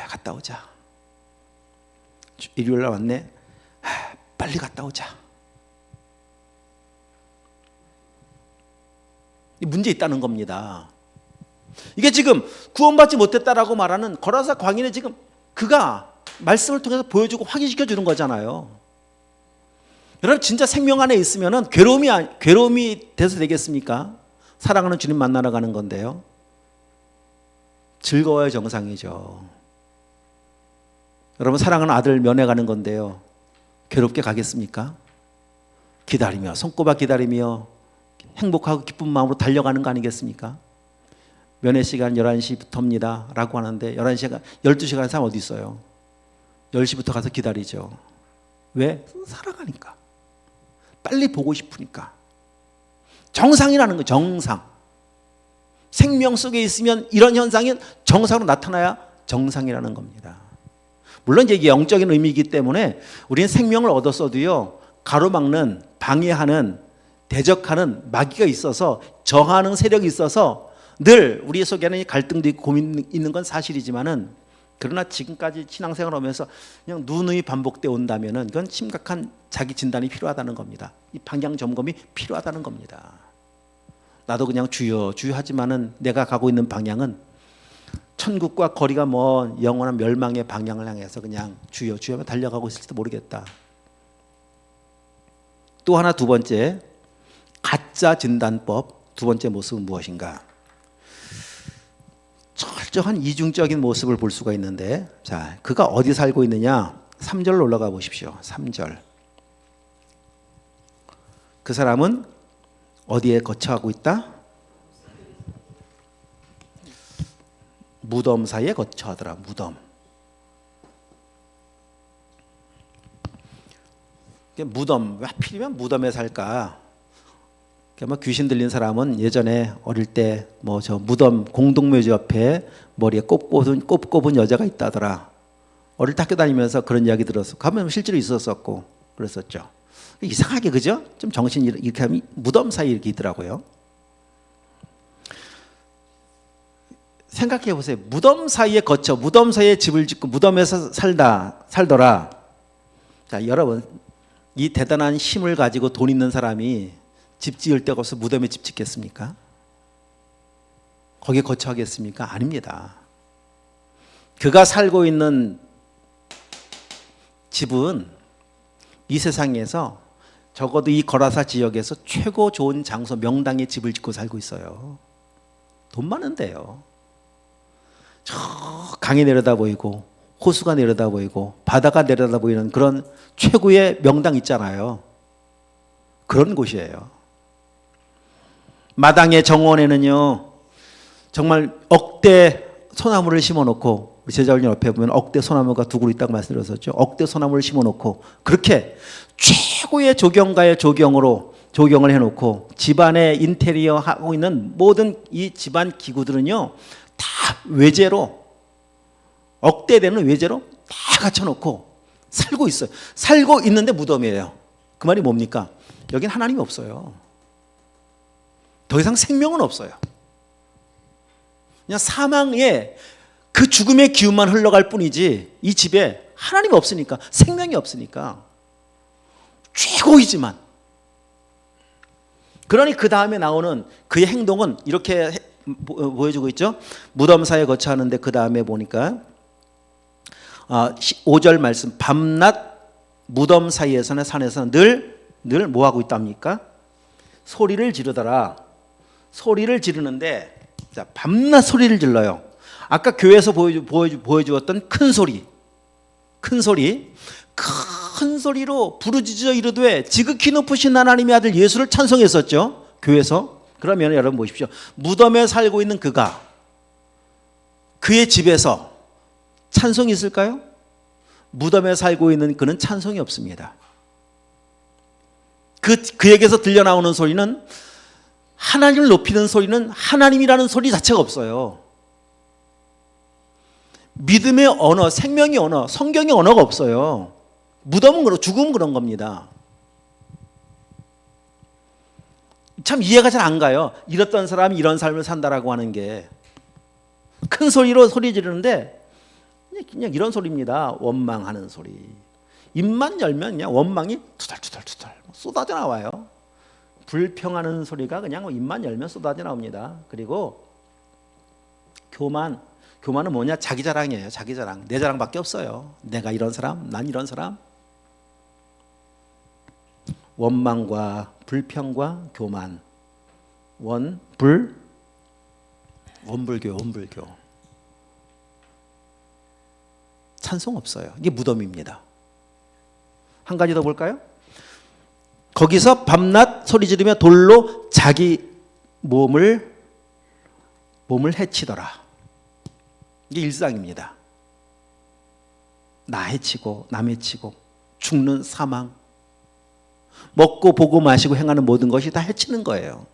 갔다 오자. 일요일 날 왔네. 빨리 갔다 오자. 문제 있다는 겁니다. 이게 지금 구원받지 못했다라고 말하는 거라사 광인의 지금 그가 말씀을 통해서 보여주고 확인시켜 주는 거잖아요. 여러분, 진짜 생명 안에 있으면은 괴로움이 돼서 되겠습니까? 사랑하는 주님 만나러 가는 건데요. 즐거워야 정상이죠. 여러분, 사랑하는 아들 면회 가는 건데요. 괴롭게 가겠습니까? 기다리며, 손꼽아 기다리며 행복하고 기쁜 마음으로 달려가는 거 아니겠습니까? 면회 시간 11시부터입니다 라고 하는데 11시가 12시간 하는 사람 어디 있어요? 10시부터 가서 기다리죠. 왜? 사랑하니까. 빨리 보고 싶으니까. 정상이라는 거예요. 정상. 생명 속에 있으면 이런 현상이 정상으로 나타나야 정상이라는 겁니다. 물론 이제 영적인 의미이기 때문에 우리는 생명을 얻었어도요, 가로막는, 방해하는, 대적하는 마귀가 있어서, 저하는 세력이 있어서 늘 우리 속에는 갈등도 있고 고민이 있는 건 사실이지만은, 그러나 지금까지 신앙생활을 하면서 그냥 누누이 반복되어 온다면은 그건 심각한 자기 진단이 필요하다는 겁니다. 이 방향 점검이 필요하다는 겁니다. 나도 그냥 주여 주여 하지만은 내가 가고 있는 방향은 천국과 거리가 먼 영원한 멸망의 방향을 향해서 그냥 주여 주여 달려가고 있을지도 모르겠다. 또 하나, 두 번째, 가짜 진단법. 두 번째 모습은 무엇인가? 철저한 이중적인 모습을 볼 수가 있는데, 자, 그가 어디 살고 있느냐? 3절로 올라가 보십시오. 3절. 그 사람은 어디에 거처하고 있다? 무덤 사이에 거처하더라. 무덤. 무덤, 왜 하필이면 무덤에 살까? 뭐 귀신 들린 사람은 예전에 어릴 때 뭐 저 무덤 공동묘지 옆에 머리에 꼽 꼽은 여자가 있다더라. 어릴 때 학교 다니면서 그런 이야기 들었어. 가면 실제로 있었었고 그랬었죠. 이상하게, 그죠? 좀 정신이 이렇게 하면 무덤 사이 이렇게 있더라고요. 생각해 보세요. 무덤 사이에 거쳐, 무덤 사이에 집을 짓고 무덤에서 살더라. 자, 여러분, 이 대단한 힘을 가지고 돈 있는 사람이 집 지을 데가 없어 무덤에 집 짓겠습니까? 거기에 거처하겠습니까? 아닙니다. 그가 살고 있는 집은 이 세상에서 적어도 이 거라사 지역에서 최고 좋은 장소, 명당에 집을 짓고 살고 있어요. 돈 많은데요. 저 강이 내려다 보이고 호수가 내려다 보이고 바다가 내려다 보이는 그런 최고의 명당 있잖아요. 그런 곳이에요. 마당의 정원에는요, 정말 억대 소나무를 심어놓고, 우리 제자훈련 옆에 보면 억대 소나무가 두 그루 있다고 말씀드렸었죠. 억대 소나무를 심어놓고 그렇게 최고의 조경가의 조경을 해놓고 집안의 인테리어 하고 있는 모든 이 집안 기구들은요 다 외제로, 억대 되는 외제로 다 갖춰놓고 살고 있어요. 살고 있는데 무덤이에요. 그 말이 뭡니까? 여긴 하나님이 없어요. 더 이상 생명은 없어요. 그냥 사망의 그 죽음의 기운만 흘러갈 뿐이지 이 집에 하나님이 없으니까, 생명이 없으니까. 최고이지만, 그러니 그 다음에 나오는 그의 행동은 이렇게 보여주고 있죠. 무덤 사이에 거처하는데 그 다음에 보니까 5절 말씀, 밤낮 무덤 사이에서는 산에서는 늘 뭐하고 있답니까? 소리를 지르더라. 소리를 지르는데, 자, 밤낮 소리를 질러요. 아까 교회에서 보여주었던 큰 소리로 부르짖어 이르되 지극히 높으신 하나님의 아들 예수를 찬송했었죠, 교회에서. 그러면 여러분 보십시오. 무덤에 살고 있는 그가 그의 집에서 찬송이 있을까요? 무덤에 살고 있는 그는 찬송이 없습니다. 그에게서 들려나오는 소리는, 하나님을 높이는 소리는 하나님이라는 소리 자체가 없어요. 믿음의 언어, 생명의 언어, 성경의 언어가 없어요. 무덤은 그렇고 죽음은 그런 겁니다. 참 이해가 잘 안 가요. 이랬던 사람이 이런 삶을 산다라고 하는 게. 큰 소리로 소리 지르는데 그냥 이런 소리입니다. 원망하는 소리. 입만 열면 그냥 원망이 투덜투덜 쏟아져 나와요. 불평하는 소리가 그냥 입만 열면 쏟아져 나옵니다. 그리고 교만은 뭐냐? 자기 자랑이에요. 자기 자랑. 내 자랑밖에 없어요. 내가 이런 사람, 난 이런 사람. 원망과 불평과 교만. 원불교. 찬송 없어요. 이게 무덤입니다. 한 가지 더 볼까요? 거기서 밤낮 소리 지르며 돌로 자기 몸을 해치더라. 이게 일상입니다. 나 해치고 남 해치고 죽는 사망, 먹고 보고 마시고 행하는 모든 것이 다 해치는 거예요.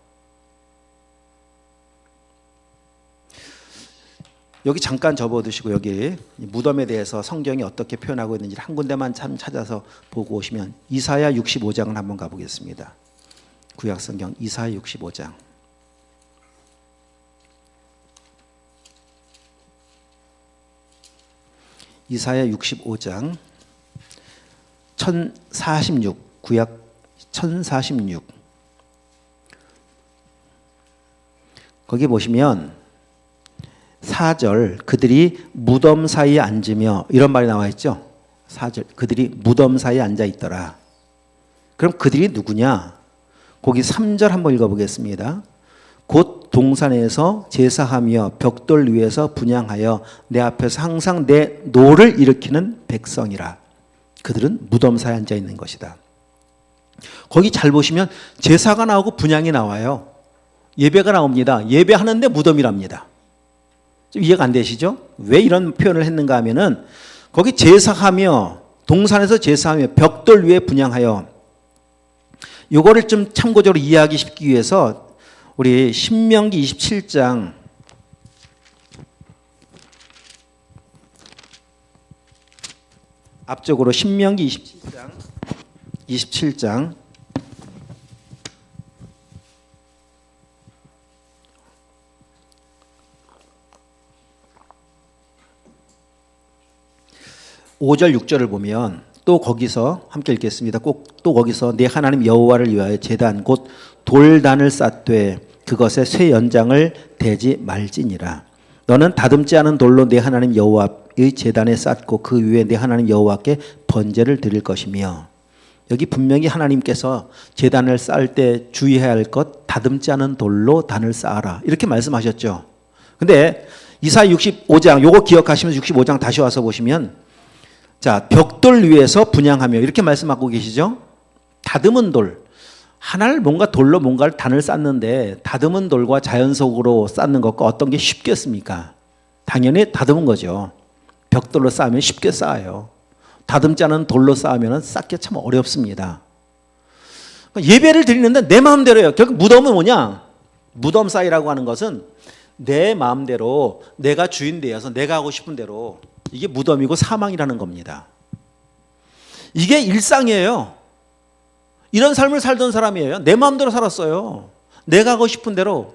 여기 잠깐 접어두시고 여기 무덤에 대해서 성경이 어떻게 표현하고 있는지 한 군데만 참 찾아서 보고 오시면 이사야 65장을 한번 가보겠습니다. 구약성경 이사야 65장. 이사야 65장 1046, 구약 1046. 거기 보시면 4절 그들이 무덤 사이에 앉으며 이런 말이 나와 있죠. 4절 그들이 무덤 사이에 앉아 있더라. 그럼 그들이 누구냐? 거기 3절 한번 읽어보겠습니다. 곧 동산에서 제사하며 벽돌 위에서 분향하여 내 앞에서 항상 내 노를 일으키는 백성이라. 그들은 무덤 사이에 앉아 있는 것이다. 거기 잘 보시면 제사가 나오고 분향이 나와요. 예배가 나옵니다. 예배하는데 무덤이랍니다. 좀 이해가 안 되시죠? 왜 이런 표현을 했는가 하면은 거기 제사하며 동산에서 제사하며 벽돌 위에 분향하여 요거를 좀 참고적으로 이해하기 쉽기 위해서 우리 신명기 27장 앞쪽으로 신명기 27장 5절 6절을 보면 또 거기서 함께 읽겠습니다. 꼭 또 거기서 내 하나님 여호와를 위하여 제단 곧 돌단을 쌓되 그것에 쇠 연장을 대지 말지니라. 너는 다듬지 않은 돌로 내 하나님 여호와의 제단에 쌓고 그 위에 내 하나님 여호와께 번제를 드릴 것이며. 여기 분명히 하나님께서 제단을 쌓을 때 주의해야 할 것 다듬지 않은 돌로 단을 쌓아라 이렇게 말씀하셨죠. 근데 이사야 65장 요거 기억하시면서 65장 다시 와서 보시면 자, 벽돌 위에서 분향하며 이렇게 말씀하고 계시죠. 다듬은 돌. 하나를 뭔가 돌로 뭔가를 단을 쌓는데 다듬은 돌과 자연 속으로 쌓는 것과 어떤 게 쉽겠습니까? 당연히 다듬은 거죠. 벽돌로 쌓으면 쉽게 쌓아요. 다듬지 않은 돌로 쌓으면 쌓기 참 어렵습니다. 예배를 드리는데 내 마음대로예요. 결국 무덤은 뭐냐? 무덤 사이라고 하는 것은 내 마음대로 내가 주인 되어서 내가 하고 싶은 대로 이게 무덤이고 사망이라는 겁니다. 이게 일상이에요. 이런 삶을 살던 사람이에요. 내 마음대로 살았어요. 내가 하고 싶은 대로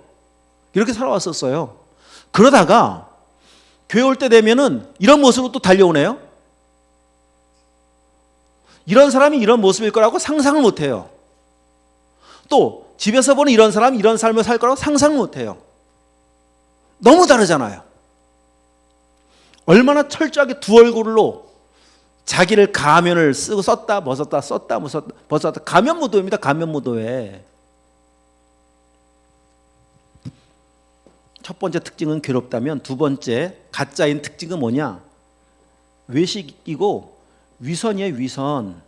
이렇게 살아왔었어요. 그러다가 교회 올 때 되면은 이런 모습으로 또 달려오네요. 이런 사람이 이런 모습일 거라고 상상을 못해요. 또 집에서 보는 이런 사람이 이런 삶을 살 거라고 상상을 못해요. 너무 다르잖아요. 얼마나 철저하게 두 얼굴로 자기를 가면을 쓰고 썼다 벗었다 썼다 벗었다 가면 무도회입니다. 가면 무도회. 첫 번째 특징은 괴롭다면 두 번째 가짜인 특징은 뭐냐? 외식이고 위선이에요. 위선.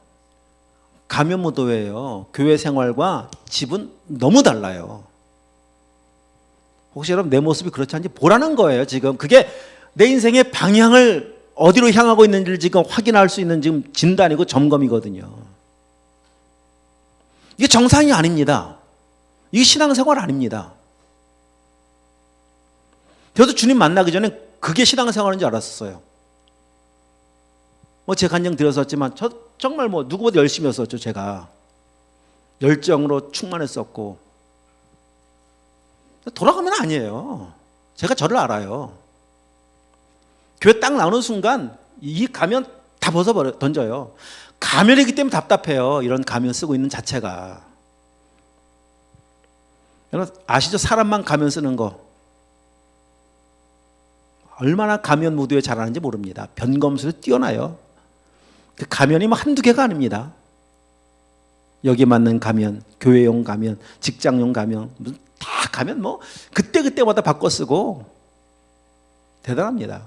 가면 무도회예요. 교회 생활과 집은 너무 달라요. 혹시 여러분 내 모습이 그렇지 않은지 보라는 거예요. 지금 그게 내 인생의 방향을 어디로 향하고 있는지를 지금 확인할 수 있는 지금 진단이고 점검이거든요. 이게 정상이 아닙니다. 이게 신앙생활 아닙니다. 저도 주님 만나기 전에 그게 신앙생활인 줄 알았어요. 제 간증 드렸었지만 저 정말 누구보다 열심히 했었죠. 제가 열정으로 충만했었고 돌아가면 아니에요. 제가 저를 알아요. 교회 딱 나오는 순간 이 가면 다 벗어버려 던져요. 가면이기 때문에 답답해요. 이런 가면 쓰고 있는 자체가. 여러분 아시죠? 사람만 가면 쓰는 거. 얼마나 가면 무도회 잘하는지 모릅니다. 변검술이 뛰어나요. 그 가면이 한두 개가 아닙니다. 여기 맞는 가면, 교회용 가면, 직장용 가면, 무슨 다 가면 그때그때마다 바꿔 쓰고 대단합니다.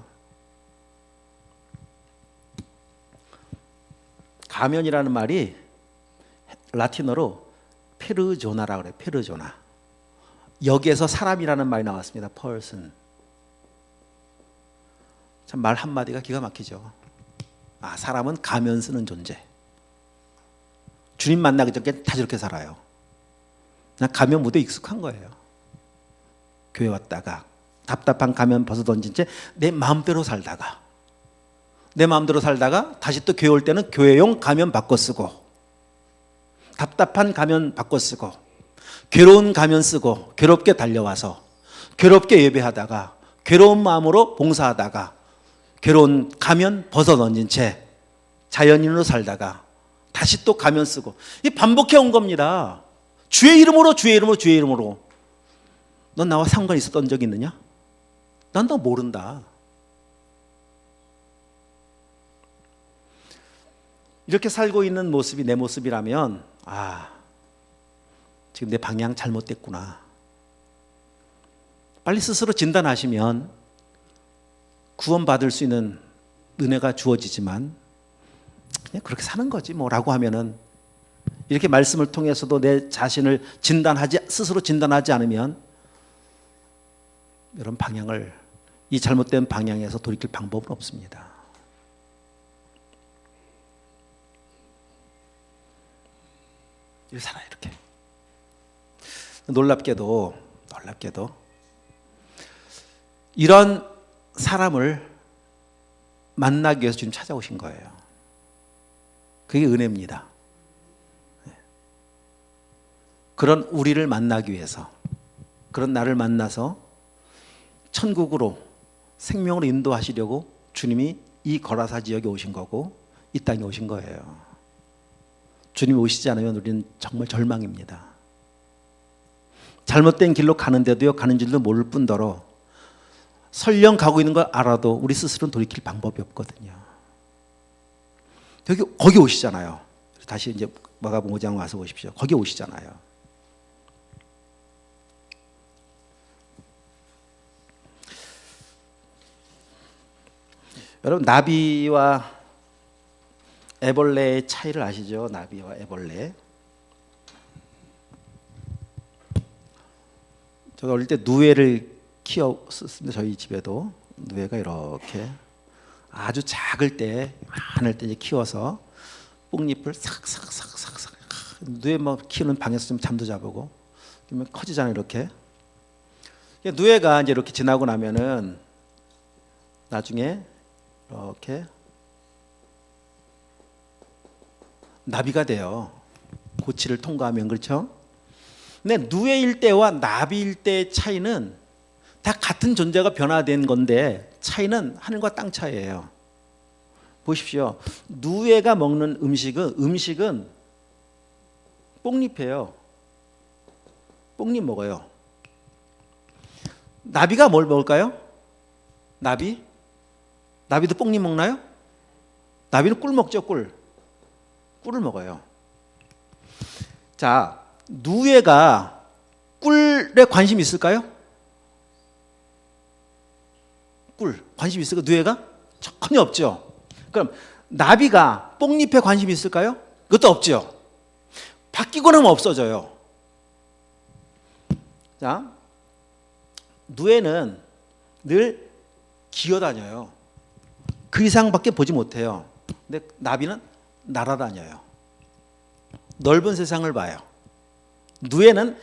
가면이라는 말이 라틴어로 페르조나라고 그래요. 페르조나. 여기에서 사람이라는 말이 나왔습니다. person. 참 말 한마디가 기가 막히죠. 사람은 가면 쓰는 존재. 주님 만나기 전에 다 저렇게 살아요. 그냥 가면 무대에 익숙한 거예요. 교회 왔다가 답답한 가면 벗어던진 채 내 마음대로 살다가 다시 또 교회 올 때는 교회용 가면 바꿔 쓰고 답답한 가면 바꿔 쓰고 괴로운 가면 쓰고 괴롭게 달려와서 괴롭게 예배하다가 괴로운 마음으로 봉사하다가 괴로운 가면 벗어던진 채 자연인으로 살다가 다시 또 가면 쓰고 이 반복해 온 겁니다. 주의 이름으로 넌 나와 상관 있었던 적 있느냐? 난 너 모른다. 이렇게 살고 있는 모습이 내 모습이라면 지금 내 방향 잘못됐구나. 빨리 스스로 진단하시면 구원받을 수 있는 은혜가 주어지지만 그냥 그렇게 사는 거지 뭐라고 하면은, 이렇게 말씀을 통해서도 내 자신을 스스로 진단하지 않으면 이런 방향을, 이 잘못된 방향에서 돌이킬 방법은 없습니다. 이렇게 살아요. 이렇게 놀랍게도 이런 사람을 만나기 위해서 지금 찾아오신 거예요. 그게 은혜입니다. 그런 우리를 만나기 위해서, 그런 나를 만나서 천국으로 생명으로 인도하시려고 주님이 이 거라사 지역에 오신 거고 이 땅에 오신 거예요. 주님이 오시지 않으면 우리는 정말 절망입니다. 잘못된 길로 가는데도요, 가는 줄도 모를 뿐더러 설령 가고 있는 걸 알아도 우리 스스로는 돌이킬 방법이 없거든요. 거기 오시잖아요. 다시 이제 마가복음 5장 와서 보십시오. 거기 오시잖아요. 여러분, 나비와 애벌레의 차이를 아시죠? 나비와 애벌레. 제가 어릴 때 누에를 키웠습니다. 저희 집에도 누에가 이렇게 아주 작을 때, 많을 때 이제 키워서 뽕잎을 삭삭삭삭삭, 누에 뭐 키우는 방에서 좀 잠도 자보고, 그러면 커지잖아요. 이렇게 누에가 이제 이렇게 지나고 나면은 나중에 이렇게 나비가 돼요. 고치를 통과하면. 그렇죠? 근데 누에일 때와 나비일 때의 차이는 다 같은 존재가 변화된 건데 차이는 하늘과 땅 차이예요. 보십시오. 누에가 먹는 음식은 뽕잎이에요. 뽕잎 먹어요. 나비가 뭘 먹을까요? 나비도 뽕잎 먹나요? 나비는 꿀 먹죠. 꿀을 먹어요. 자, 누에가 꿀에 관심이 있을까요? 꿀 관심 있을까? 누에가 전혀 없죠. 그럼 나비가 뽕잎에 관심이 있을까요? 그것도 없죠. 바뀌고 나면 없어져요. 자, 누에는 늘 기어다녀요. 그 이상밖에 보지 못해요. 근데 나비는 날아다녀요. 넓은 세상을 봐요. 누에는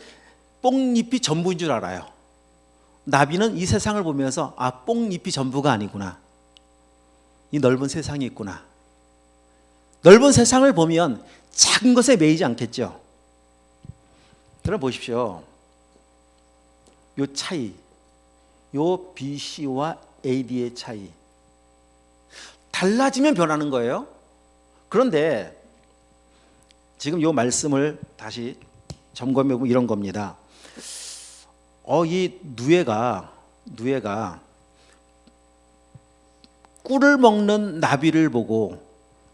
뽕잎이 전부인 줄 알아요. 나비는 이 세상을 보면서 뽕잎이 전부가 아니구나. 이 넓은 세상이 있구나. 넓은 세상을 보면 작은 것에 매이지 않겠죠. 그럼 보십시오. 요 차이, 요 BC와 AD의 차이. 달라지면 변하는 거예요. 그런데 지금 요 말씀을 다시 점검해 보면 이런 겁니다. 이 누에가 꿀을 먹는 나비를 보고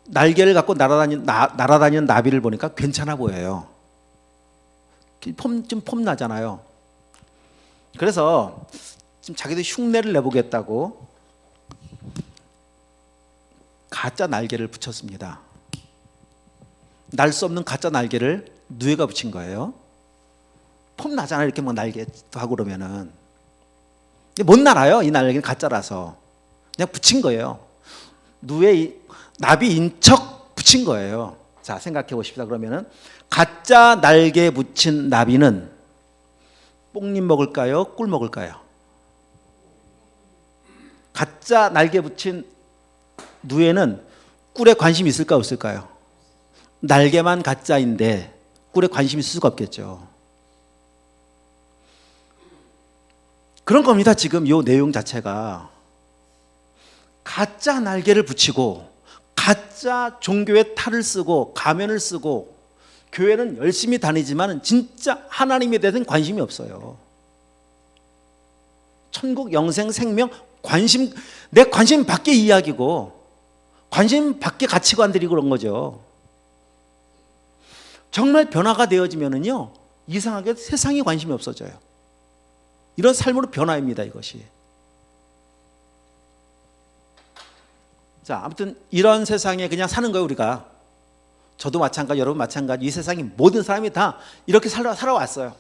날개를 갖고 날아다니는 나비를 보니까 괜찮아 보여요. 좀 폼나잖아요. 그래서 지금 자기들 흉내를 내보겠다고 가짜 날개를 붙였습니다. 날 수 없는 가짜 날개를 누에가 붙인 거예요. 폼 나잖아요. 이렇게 막 날개도 하고 그러면은. 못 날아요. 이 날개는 가짜라서. 그냥 붙인 거예요. 나비인 척 붙인 거예요. 자, 생각해 보십시다. 그러면은 가짜 날개 붙인 나비는 뽕잎 먹을까요? 꿀 먹을까요? 가짜 날개 붙인 누에는 꿀에 관심이 있을까 없을까요? 날개만 가짜인데 꿀에 관심이 있을 수가 없겠죠. 그런 겁니다. 지금 이 내용 자체가 가짜 날개를 붙이고 가짜 종교의 탈을 쓰고 가면을 쓰고 교회는 열심히 다니지만 진짜 하나님에 대해서는 관심이 없어요. 천국, 영생, 생명, 관심, 내 관심 밖의 이야기고 관심 밖의 가치관들이 그런 거죠. 정말 변화가 되어지면은요, 이상하게 세상에 관심이 없어져요. 이런 삶으로 변화입니다, 이것이. 자, 아무튼 이런 세상에 그냥 사는 거예요, 우리가. 저도 마찬가지, 여러분 마찬가지. 이 세상에 모든 사람이 다 이렇게 살아왔어요.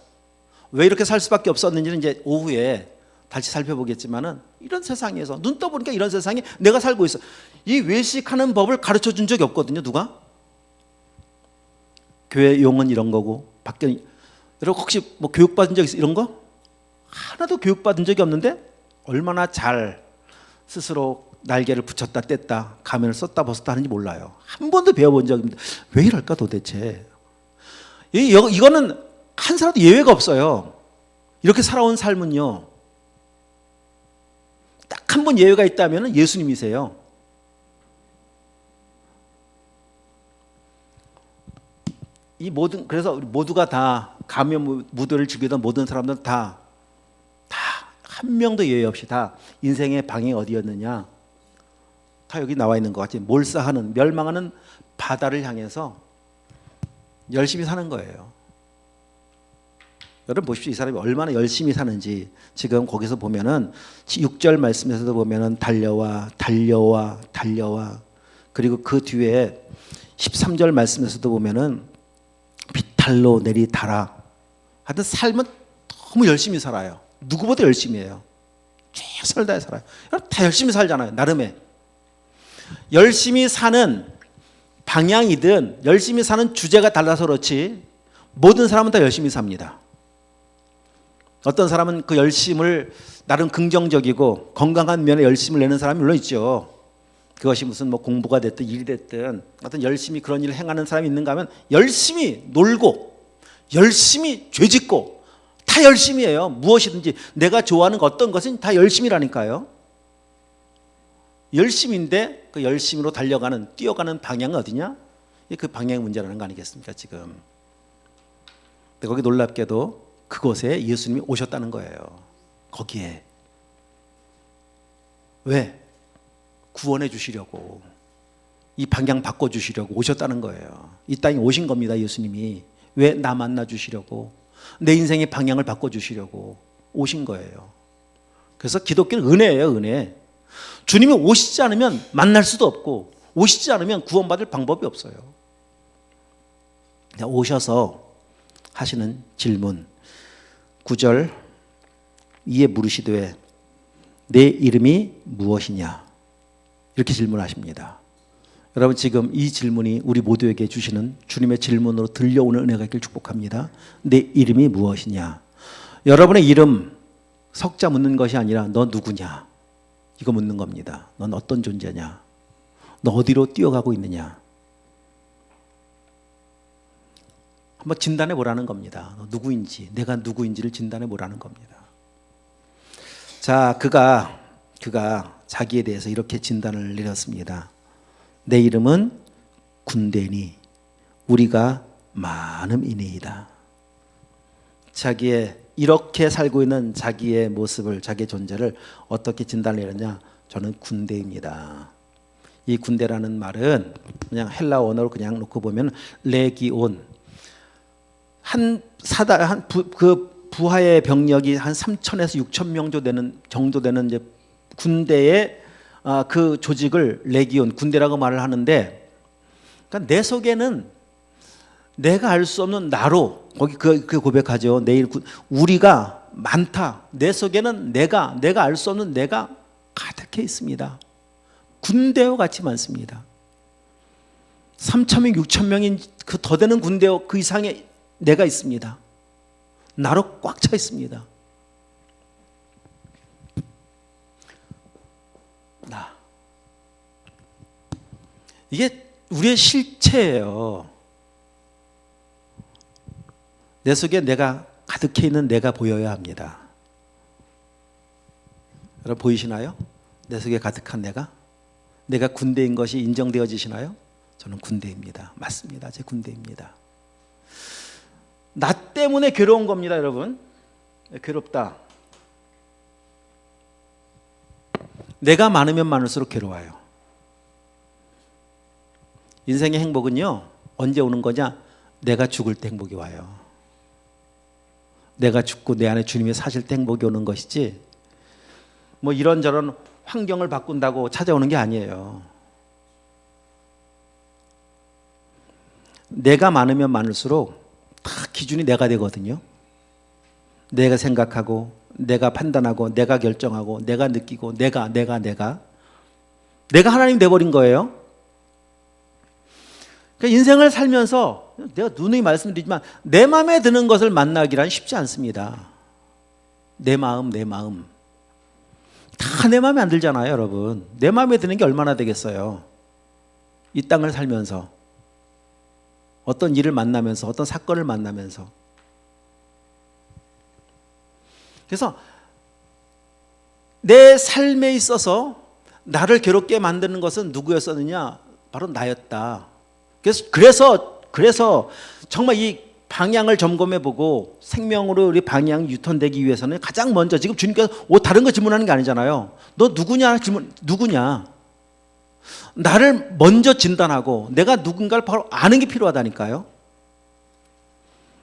왜 이렇게 살 수밖에 없었는지는 이제 오후에 다시 살펴보겠지만은, 이런 세상에서 눈 떠보니까 이런 세상에 내가 살고 있어. 이 외식하는 법을 가르쳐 준 적이 없거든요, 누가? 교회 용은 이런 거고, 여러분 혹시 뭐 교육받은 적 있어요? 이런 거? 하나도 교육받은 적이 없는데 얼마나 잘 스스로 날개를 붙였다 뗐다 가면을 썼다 벗었다 하는지 몰라요. 한 번도 배워본 적이 없는데 왜 이럴까 도대체. 이거는 한 사람도 예외가 없어요. 이렇게 살아온 삶은요, 딱 한 번 예외가 있다면 예수님이세요. 이 모든, 그래서 우리 모두가 다 가면 무도를 즐기던 모든 사람들은 다 한 명도 예외 없이 다 인생의 방향이 어디였느냐, 다 여기 나와 있는 것 같이 몰사하는, 멸망하는 바다를 향해서 열심히 사는 거예요. 여러분 보십시오. 이 사람이 얼마나 열심히 사는지. 지금 거기서 보면은 6절 말씀에서도 보면은 달려와 달려와 달려와, 그리고 그 뒤에 13절 말씀에서도 보면은 비탈로 내리달아. 하여튼 삶은 너무 열심히 살아요. 누구보다 열심히 해요. 최선을 다해 살아요. 다 열심히 살잖아요, 나름의. 열심히 사는 방향이든 열심히 사는 주제가 달라서 그렇지 모든 사람은 다 열심히 삽니다. 어떤 사람은 그 열심을 나름 긍정적이고 건강한 면에 열심을 내는 사람이 물론 있죠. 그것이 무슨 뭐 공부가 됐든 일이 됐든 어떤 열심히 그런 일을 행하는 사람이 있는가 하면 열심히 놀고 열심히 죄짓고 다 열심히 해요. 무엇이든지 내가 좋아하는 어떤 것은 다 열심히라니까요. 열심인데 그 열심으로 달려가는, 뛰어가는 방향은 어디냐? 그 방향의 문제라는 거 아니겠습니까 지금. 근데 거기 놀랍게도 그곳에 예수님이 오셨다는 거예요. 거기에. 왜? 구원해 주시려고, 이 방향 바꿔주시려고 오셨다는 거예요. 이 땅에 오신 겁니다, 예수님이. 왜? 나 만나 주시려고, 내 인생의 방향을 바꿔주시려고 오신 거예요. 그래서 기독교는 은혜예요, 은혜. 주님이 오시지 않으면 만날 수도 없고 오시지 않으면 구원받을 방법이 없어요. 오셔서 하시는 질문 9절, 이에 물으시되 내 이름이 무엇이냐, 이렇게 질문하십니다. 여러분 지금 이 질문이 우리 모두에게 주시는 주님의 질문으로 들려오는 은혜가 있길 축복합니다. 내 이름이 무엇이냐. 여러분의 이름 석자 묻는 것이 아니라 너 누구냐, 이거 묻는 겁니다. 넌 어떤 존재냐, 너 어디로 뛰어가고 있느냐, 한번 진단해 보라는 겁니다. 너 누구인지, 내가 누구인지를 진단해 보라는 겁니다. 자, 그가 자기에 대해서 이렇게 진단을 내렸습니다. 내 이름은 군대니 우리가 많음이니이다. 자기의 이렇게 살고 있는 자기의 모습을, 자기의 존재를 어떻게 진단을 내렸냐? 저는 군대입니다. 이 군대라는 말은 그냥 헬라 언어로 그냥 놓고 보면 레기온, 그 부하의 병력이 한 3,000에서 6,000 명 정도 되는 이제 군대의 그 조직을 레기온, 군대라고 말을 하는데, 그러니까 내 속에는 내가 알 수 없는 나로, 거기 그 고백하죠. 내일 우리가 많다. 내 속에는 내가 알 수 없는 내가 가득해 있습니다. 군대와 같이 많습니다. 3,000명, 6,000명인 그 더 되는 군대와 그 이상의 내가 있습니다. 나로 꽉 차 있습니다. 나. 이게 우리의 실체예요. 내 속에 내가 가득해 있는 내가 보여야 합니다. 여러분 보이시나요? 내 속에 가득한 내가 군대인 것이 인정되어지시나요? 저는 군대입니다. 맞습니다. 제 군대입니다. 나 때문에 괴로운 겁니다, 여러분. 괴롭다. 내가 많으면 많을수록 괴로워요. 인생의 행복은요, 언제 오는 거냐? 내가 죽을 때 행복이 와요. 내가 죽고 내 안에 주님이 사실 때 행복이 오는 것이지, 뭐 이런저런 환경을 바꾼다고 찾아오는 게 아니에요. 내가 많으면 많을수록 다 기준이 내가 되거든요. 내가 생각하고, 내가 판단하고, 내가 결정하고, 내가 느끼고, 내가 하나님 돼버린 거예요. 그러니까 인생을 살면서 내가 누누이 말씀드리지만 내 마음에 드는 것을 만나기란 쉽지 않습니다. 내 마음 다 내 마음에 안 들잖아요, 여러분. 내 마음에 드는 게 얼마나 되겠어요. 이 땅을 살면서, 어떤 일을 만나면서, 어떤 사건을 만나면서. 그래서 내 삶에 있어서 나를 괴롭게 만드는 것은 누구였었느냐? 바로 나였다. 그래서 정말 이 방향을 점검해보고 생명으로 우리 방향이 유턴되기 위해서는 가장 먼저, 지금 주님께서 다른 거 질문하는 게 아니잖아요. 너 누구냐? 나를 먼저 진단하고 내가 누군가를 바로 아는 게 필요하다니까요.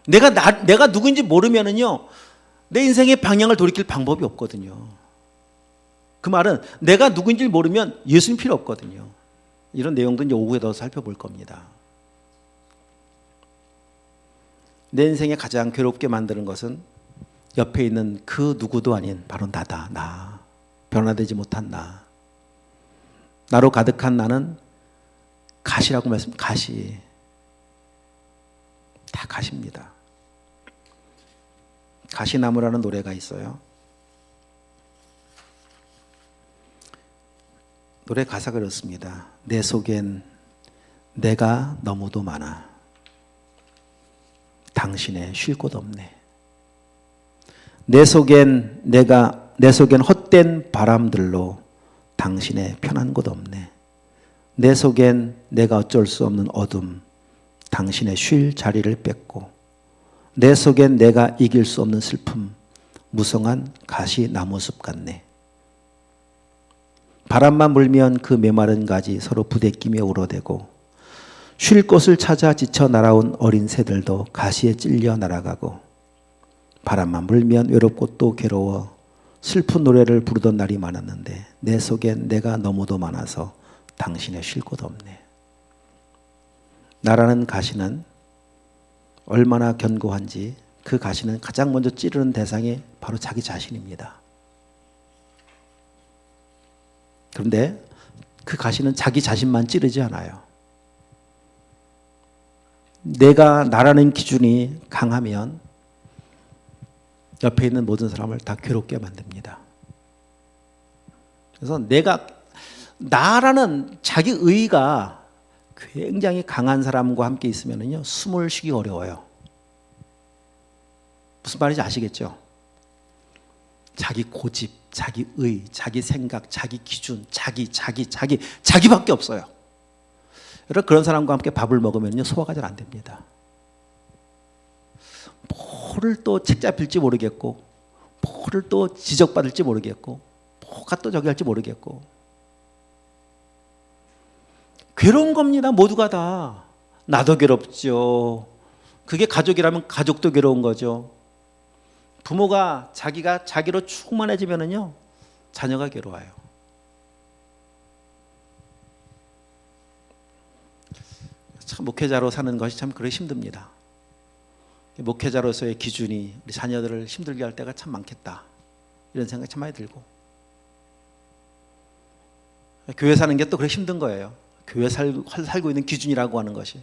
내가 누구인지 모르면은요, 내 인생의 방향을 돌이킬 방법이 없거든요. 그 말은 내가 누구인지 모르면 예수님 필요 없거든요. 이런 내용도 이제 오후에 더 살펴볼 겁니다. 내 인생에 가장 괴롭게 만드는 것은 옆에 있는 그 누구도 아닌 바로 나다. 나. 변화되지 못한 나. 나로 가득한 나는 가시라고 가시. 다 가시입니다. 가시나무라는 노래가 있어요. 노래 가사가 이렇습니다. 내 속엔 내가 너무도 많아. 당신의 쉴 곳 없네. 내 속엔 헛된 바람들로 당신의 편한 곳 없네. 내 속엔 내가 어쩔 수 없는 어둠, 당신의 쉴 자리를 뺏고, 내 속엔 내가 이길 수 없는 슬픔, 무성한 가시나무숲 같네. 바람만 불면 그 메마른 가지 서로 부대끼며 울어대고, 쉴 곳을 찾아 지쳐 날아온 어린 새들도 가시에 찔려 날아가고, 바람만 불면 외롭고 또 괴로워 슬픈 노래를 부르던 날이 많았는데 내 속엔 내가 너무도 많아서 당신의 쉴 곳 없네. 나라는 가시는 얼마나 견고한지, 그 가시는 가장 먼저 찌르는 대상이 바로 자기 자신입니다. 그런데 그 가시는 자기 자신만 찌르지 않아요. 내가 나라는 기준이 강하면 옆에 있는 모든 사람을 다 괴롭게 만듭니다. 그래서 나라는 자기 의의가 굉장히 강한 사람과 함께 있으면요, 숨을 쉬기 어려워요. 무슨 말인지 아시겠죠? 자기 고집, 자기 의, 자기 생각, 자기 기준, 자기밖에 없어요. 여러분, 그런 사람과 함께 밥을 먹으면요, 소화가 잘 안 됩니다. 뭐를 또 책 잡힐지 모르겠고, 뭐를 또 지적받을지 모르겠고, 뭐가 또 저기 할지 모르겠고. 괴로운 겁니다. 모두가 다. 나도 괴롭죠. 그게 가족이라면 가족도 괴로운 거죠. 부모가 자기로 충만해지면은요, 자녀가 괴로워요. 참 목회자로 사는 것이 참 그렇게 힘듭니다. 목회자로서의 기준이 우리 자녀들을 힘들게 할 때가 참 많겠다, 이런 생각이 참 많이 들고, 교회 사는 게 또 그렇게 힘든 거예요. 교회 살고 있는 기준이라고 하는 것이.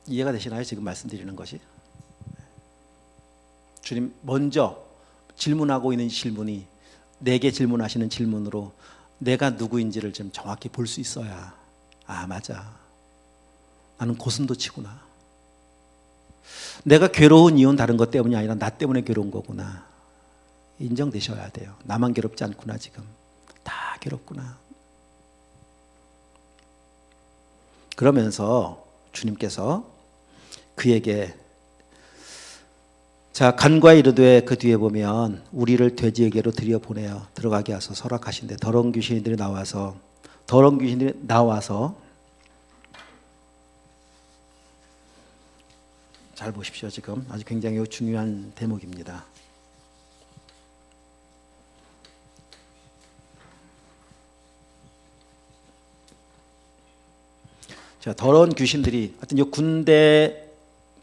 이해가 되시나요? 지금 말씀드리는 것이. 주님 먼저 질문하고 있는 질문이 내게 질문하시는 질문으로 내가 누구인지를 좀 정확히 볼 수 있어야, 아 맞아, 나는 고슴도치구나. 내가 괴로운 이유는 다른 것 때문이 아니라 나 때문에 괴로운 거구나. 인정되셔야 돼요. 나만 괴롭지 않구나. 지금 다 괴롭구나. 그러면서 주님께서 그에게 자 간과에 이르되 그 뒤에 보면 우리를 돼지에게로 들여보내어 들어가게 하소서 허락하신대. 더러운 귀신들이 나와서 잘 보십시오. 지금 아주 굉장히 중요한 대목입니다. 자, 더러운 귀신들이 하여튼 이 군대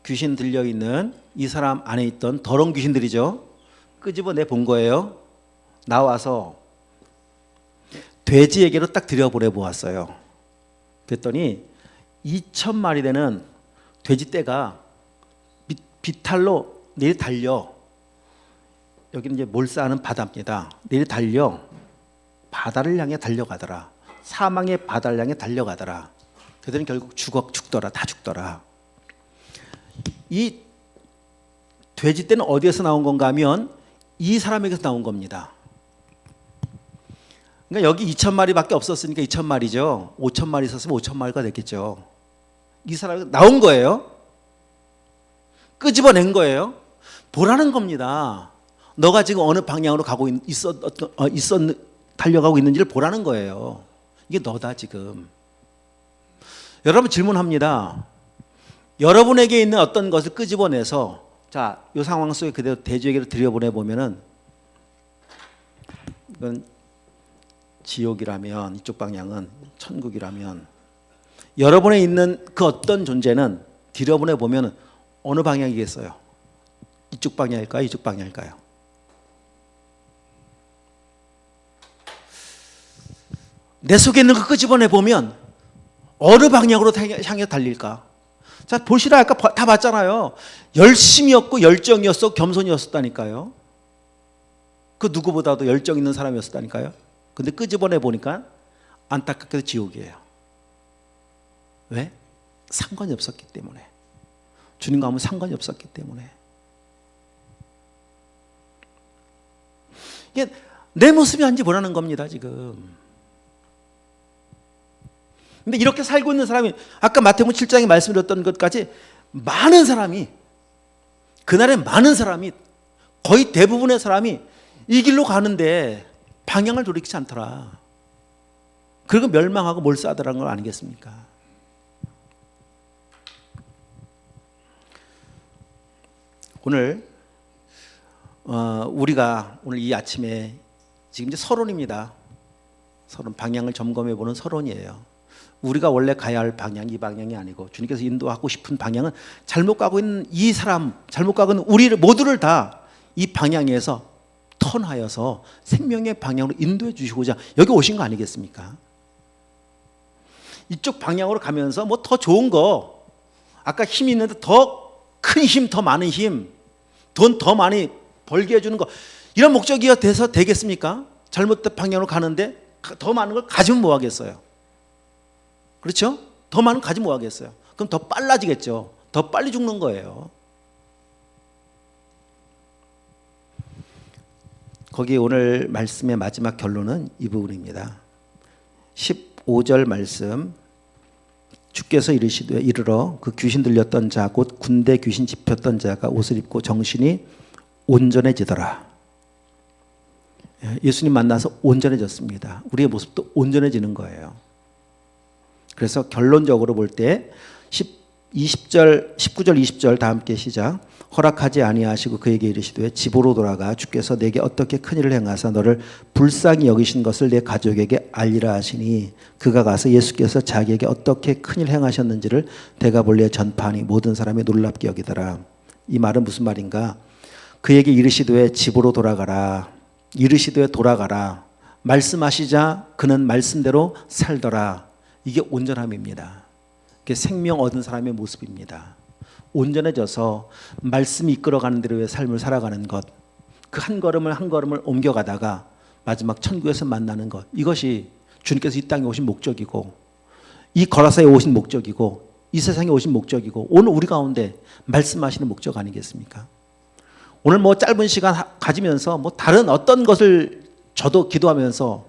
귀신 들려 있는 이 사람 안에 있던 더러운 귀신들이죠. 끄집어내 본 거예요. 나와서 돼지에게로 딱 들여보내 보았어요. 그랬더니 2,000마리 되는 돼지떼가 비탈로 내리 달려, 여기는 이제 몰사하는 바다입니다. 내리 달려 바다를 향해 달려가더라. 사망의 바다를 향해 달려가더라. 그들은 결국 죽더라. 다 죽더라. 이 돼지떼는 어디에서 나온 건가 하면 이 사람에게서 나온 겁니다. 그러니까 여기 2,000마리밖에 없었으니까 2,000마리죠. 5,000마리 있었으면 5,000마리가 됐겠죠. 이 사람이 나온 거예요. 끄집어낸 거예요. 보라는 겁니다. 너가 지금 어느 방향으로 가고 달려가고 있는지를 보라는 거예요. 이게 너다 지금. 여러분 질문합니다. 여러분에게 있는 어떤 것을 끄집어내서 자, 이 상황 속에 그대로 돼지에게로 들여보내 보면은 이건 지옥이라면 이쪽 방향은 천국이라면 여러분에 있는 그 어떤 존재는 들여보내 보면 어느 방향이겠어요? 이쪽 방향일까요? 이쪽 방향일까요? 내 속에 있는 거 끄집어내 보면 어느 방향으로 향해 달릴까? 자, 보시라. 아까 다 봤잖아요. 열심이었고 열정이었어, 겸손이었었다니까요. 그 누구보다도 열정 있는 사람이었었다니까요. 근데 끄집어내 보니까 안타깝게도 지옥이에요. 왜? 상관이 없었기 때문에. 주님과 아무 상관이 없었기 때문에. 이게 내 모습이 아닌지 보라는 겁니다 지금. 근데 이렇게 살고 있는 사람이 아까 마태복음 7장에 말씀드렸던 것까지 많은 사람이, 그날에 많은 사람이, 거의 대부분의 사람이 이 길로 가는데 방향을 돌이키지 않더라. 그리고 멸망하고 몰사하더라는 걸 아니겠습니까? 오늘 우리가 오늘 이 아침에 지금 이제 서론입니다. 서론, 방향을 점검해 보는 서론이에요. 우리가 원래 가야 할 방향이 이 방향이 아니고 주님께서 인도하고 싶은 방향은 잘못 가고 있는 이 사람, 잘못 가고 있는 우리를 모두를 다 이 방향에서 턴하여서 생명의 방향으로 인도해 주시고자 여기 오신 거 아니겠습니까? 이쪽 방향으로 가면서 뭐 더 좋은 거, 아까 힘이 있는데 더 큰 힘, 더 많은 힘, 돈 더 많이 벌게 해주는 거, 이런 목적이 돼서 되겠습니까? 잘못된 방향으로 가는데 더 많은 걸 가지면 뭐 하겠어요? 그렇죠? 더 많은 거 가지면 뭐 하겠어요? 그럼 더 빨라지겠죠. 더 빨리 죽는 거예요. 거기 오늘 말씀의 마지막 결론은 이 부분입니다. 15절 말씀, 주께서 이르러 그 귀신 들렸던 자 곧 군대 귀신 집혔던 자가 옷을 입고 정신이 온전해지더라. 예수님 만나서 온전해졌습니다. 우리의 모습도 온전해지는 거예요. 그래서 결론적으로 볼 때 19절 20절 다 함께 시작. 허락하지 아니하시고 그에게 이르시되 집으로 돌아가 주께서 내게 어떻게 큰 일을 행하사 너를 불쌍히 여기신 것을 내 가족에게 알리라 하시니 그가 가서 예수께서 자기에게 어떻게 큰 일을 행하셨는지를 데가볼리에 전파하니 모든 사람이 놀랍게 여기더라. 이 말은 무슨 말인가? 그에게 이르시되 집으로 돌아가라. 이르시되 돌아가라. 말씀하시자 그는 말씀대로 살더라. 이게 온전함입니다. 이게 생명 얻은 사람의 모습입니다. 온전해져서 말씀이 이끌어가는 대로의 삶을 살아가는 것, 그 한 걸음을 한 걸음을 옮겨가다가 마지막 천국에서 만나는 것, 이것이 주님께서 이 땅에 오신 목적이고 이 거라사에 오신 목적이고 이 세상에 오신 목적이고 오늘 우리 가운데 말씀하시는 목적 아니겠습니까? 오늘 뭐 짧은 시간 가지면서 뭐 다른 어떤 것을 저도 기도하면서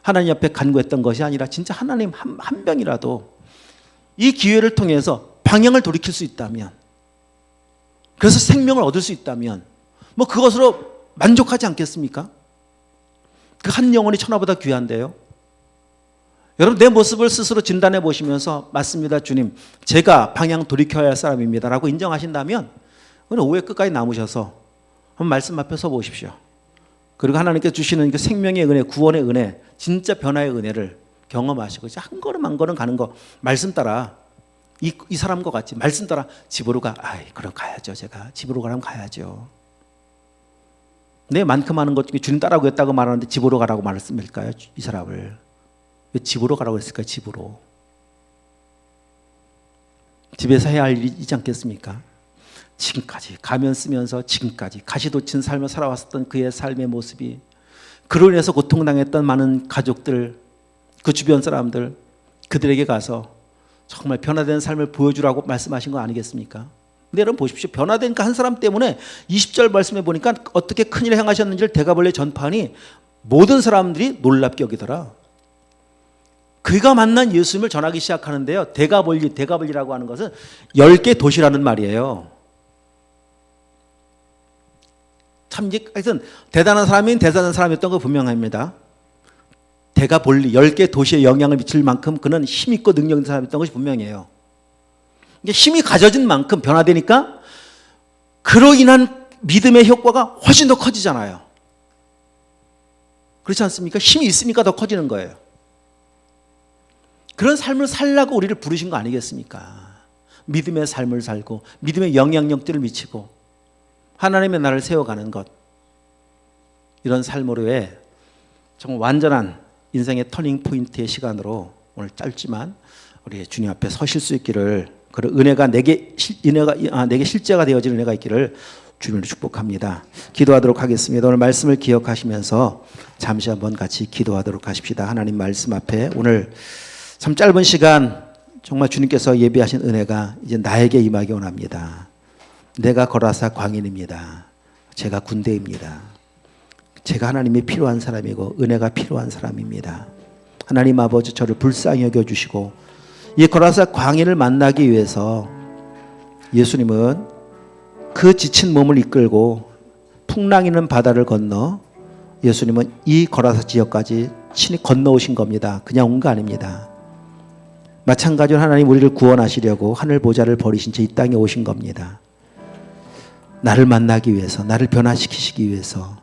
하나님 앞에 간구했던 것이 아니라 진짜 하나님 한 병이라도 이 기회를 통해서 방향을 돌이킬 수 있다면, 그래서 생명을 얻을 수 있다면 뭐 그것으로 만족하지 않겠습니까? 그 한 영혼이 천하보다 귀한데요. 여러분, 내 모습을 스스로 진단해 보시면서 맞습니다 주님, 제가 방향 돌이켜야 할 사람입니다 라고 인정하신다면 오늘 오후에 끝까지 남으셔서 한번 말씀 앞에 서 보십시오. 그리고 하나님께서 주시는 그 생명의 은혜, 구원의 은혜, 진짜 변화의 은혜를 경험하시고 한 걸음 한 걸음 가는 거, 말씀 따라 이 사람과 같이 말씀 따라 집으로 가. 아이, 그럼 가야죠. 제가 집으로 가라면 가야죠. 내 만큼 하는 것 중에 주님 따라오겠다고 말하는데 집으로 가라고 말했을까요? 이 사람을 왜 집으로 가라고 했을까요? 집으로. 집에서 해야 할 일이지 않겠습니까? 지금까지 가면 쓰면서 지금까지 가시돋친 삶을 살아왔었던 그의 삶의 모습이, 그로 인해서 고통당했던 많은 가족들, 그 주변 사람들, 그들에게 가서 정말 변화된 삶을 보여주라고 말씀하신 거 아니겠습니까? 근데 여러분 보십시오. 변화된 그 한 사람 때문에 20절 말씀에 보니까 어떻게 큰일을 행하셨는지를 대가벌레 전파하니 모든 사람들이 놀랍게 여기더라. 그가 만난 예수님을 전하기 시작하는데요. 대가벌리라고 하는 것은 10개 도시라는 말이에요. 참, 하여튼 대단한 사람이었던 거 분명합니다. 대가벌리 10개 도시에 영향을 미칠 만큼 그는 힘있고 능력 있는 사람이었던 것이 분명해요. 이제 힘이 가져진 만큼 변화되니까 그로 인한 믿음의 효과가 훨씬 더 커지잖아요. 그렇지 않습니까? 힘이 있으니까 더 커지는 거예요. 그런 삶을 살라고 우리를 부르신 거 아니겠습니까? 믿음의 삶을 살고 믿음의 영향력들을 미치고 하나님의 나라를 세워가는 것, 이런 삶으로의 정말 완전한 인생의 터닝 포인트의 시간으로 오늘 짧지만 우리 주님 앞에 서실 수 있기를, 그런 은혜가 내게 실제가 되어질 은혜가 있기를 주님으로 축복합니다. 기도하도록 하겠습니다. 오늘 말씀을 기억하시면서 잠시 한번 같이 기도하도록 하십시다. 하나님 말씀 앞에 오늘 참 짧은 시간 정말 주님께서 예비하신 은혜가 이제 나에게 임하기 원합니다. 내가 거라사 광인입니다. 제가 군대입니다. 제가 하나님이 필요한 사람이고 은혜가 필요한 사람입니다. 하나님 아버지, 저를 불쌍히 여겨주시고 이 거라사 광인을 만나기 위해서 예수님은 그 지친 몸을 이끌고 풍랑이는 바다를 건너 예수님은 이 거라사 지역까지 친히 건너오신 겁니다. 그냥 온 거 아닙니다. 마찬가지로 하나님 우리를 구원하시려고 하늘 보좌를 버리신 채 이 땅에 오신 겁니다. 나를 만나기 위해서, 나를 변화시키시기 위해서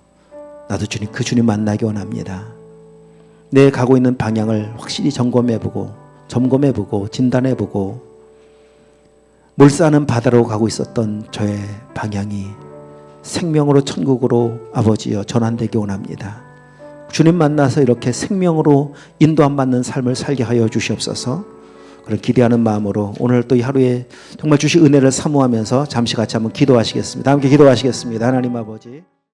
나도 주님, 그 주님 만나기 원합니다. 내 가고 있는 방향을 확실히 점검해보고 진단해보고 물싸는 바다로 가고 있었던 저의 방향이 생명으로 천국으로 아버지여 전환되기 원합니다. 주님 만나서 이렇게 생명으로 인도함 받는 삶을 살게 하여 주시옵소서. 그런 기대하는 마음으로 오늘 또 이 하루에 정말 주신 은혜를 사모하면서 잠시 같이 한번 기도하시겠습니다. 함께 기도하시겠습니다. 하나님 아버지.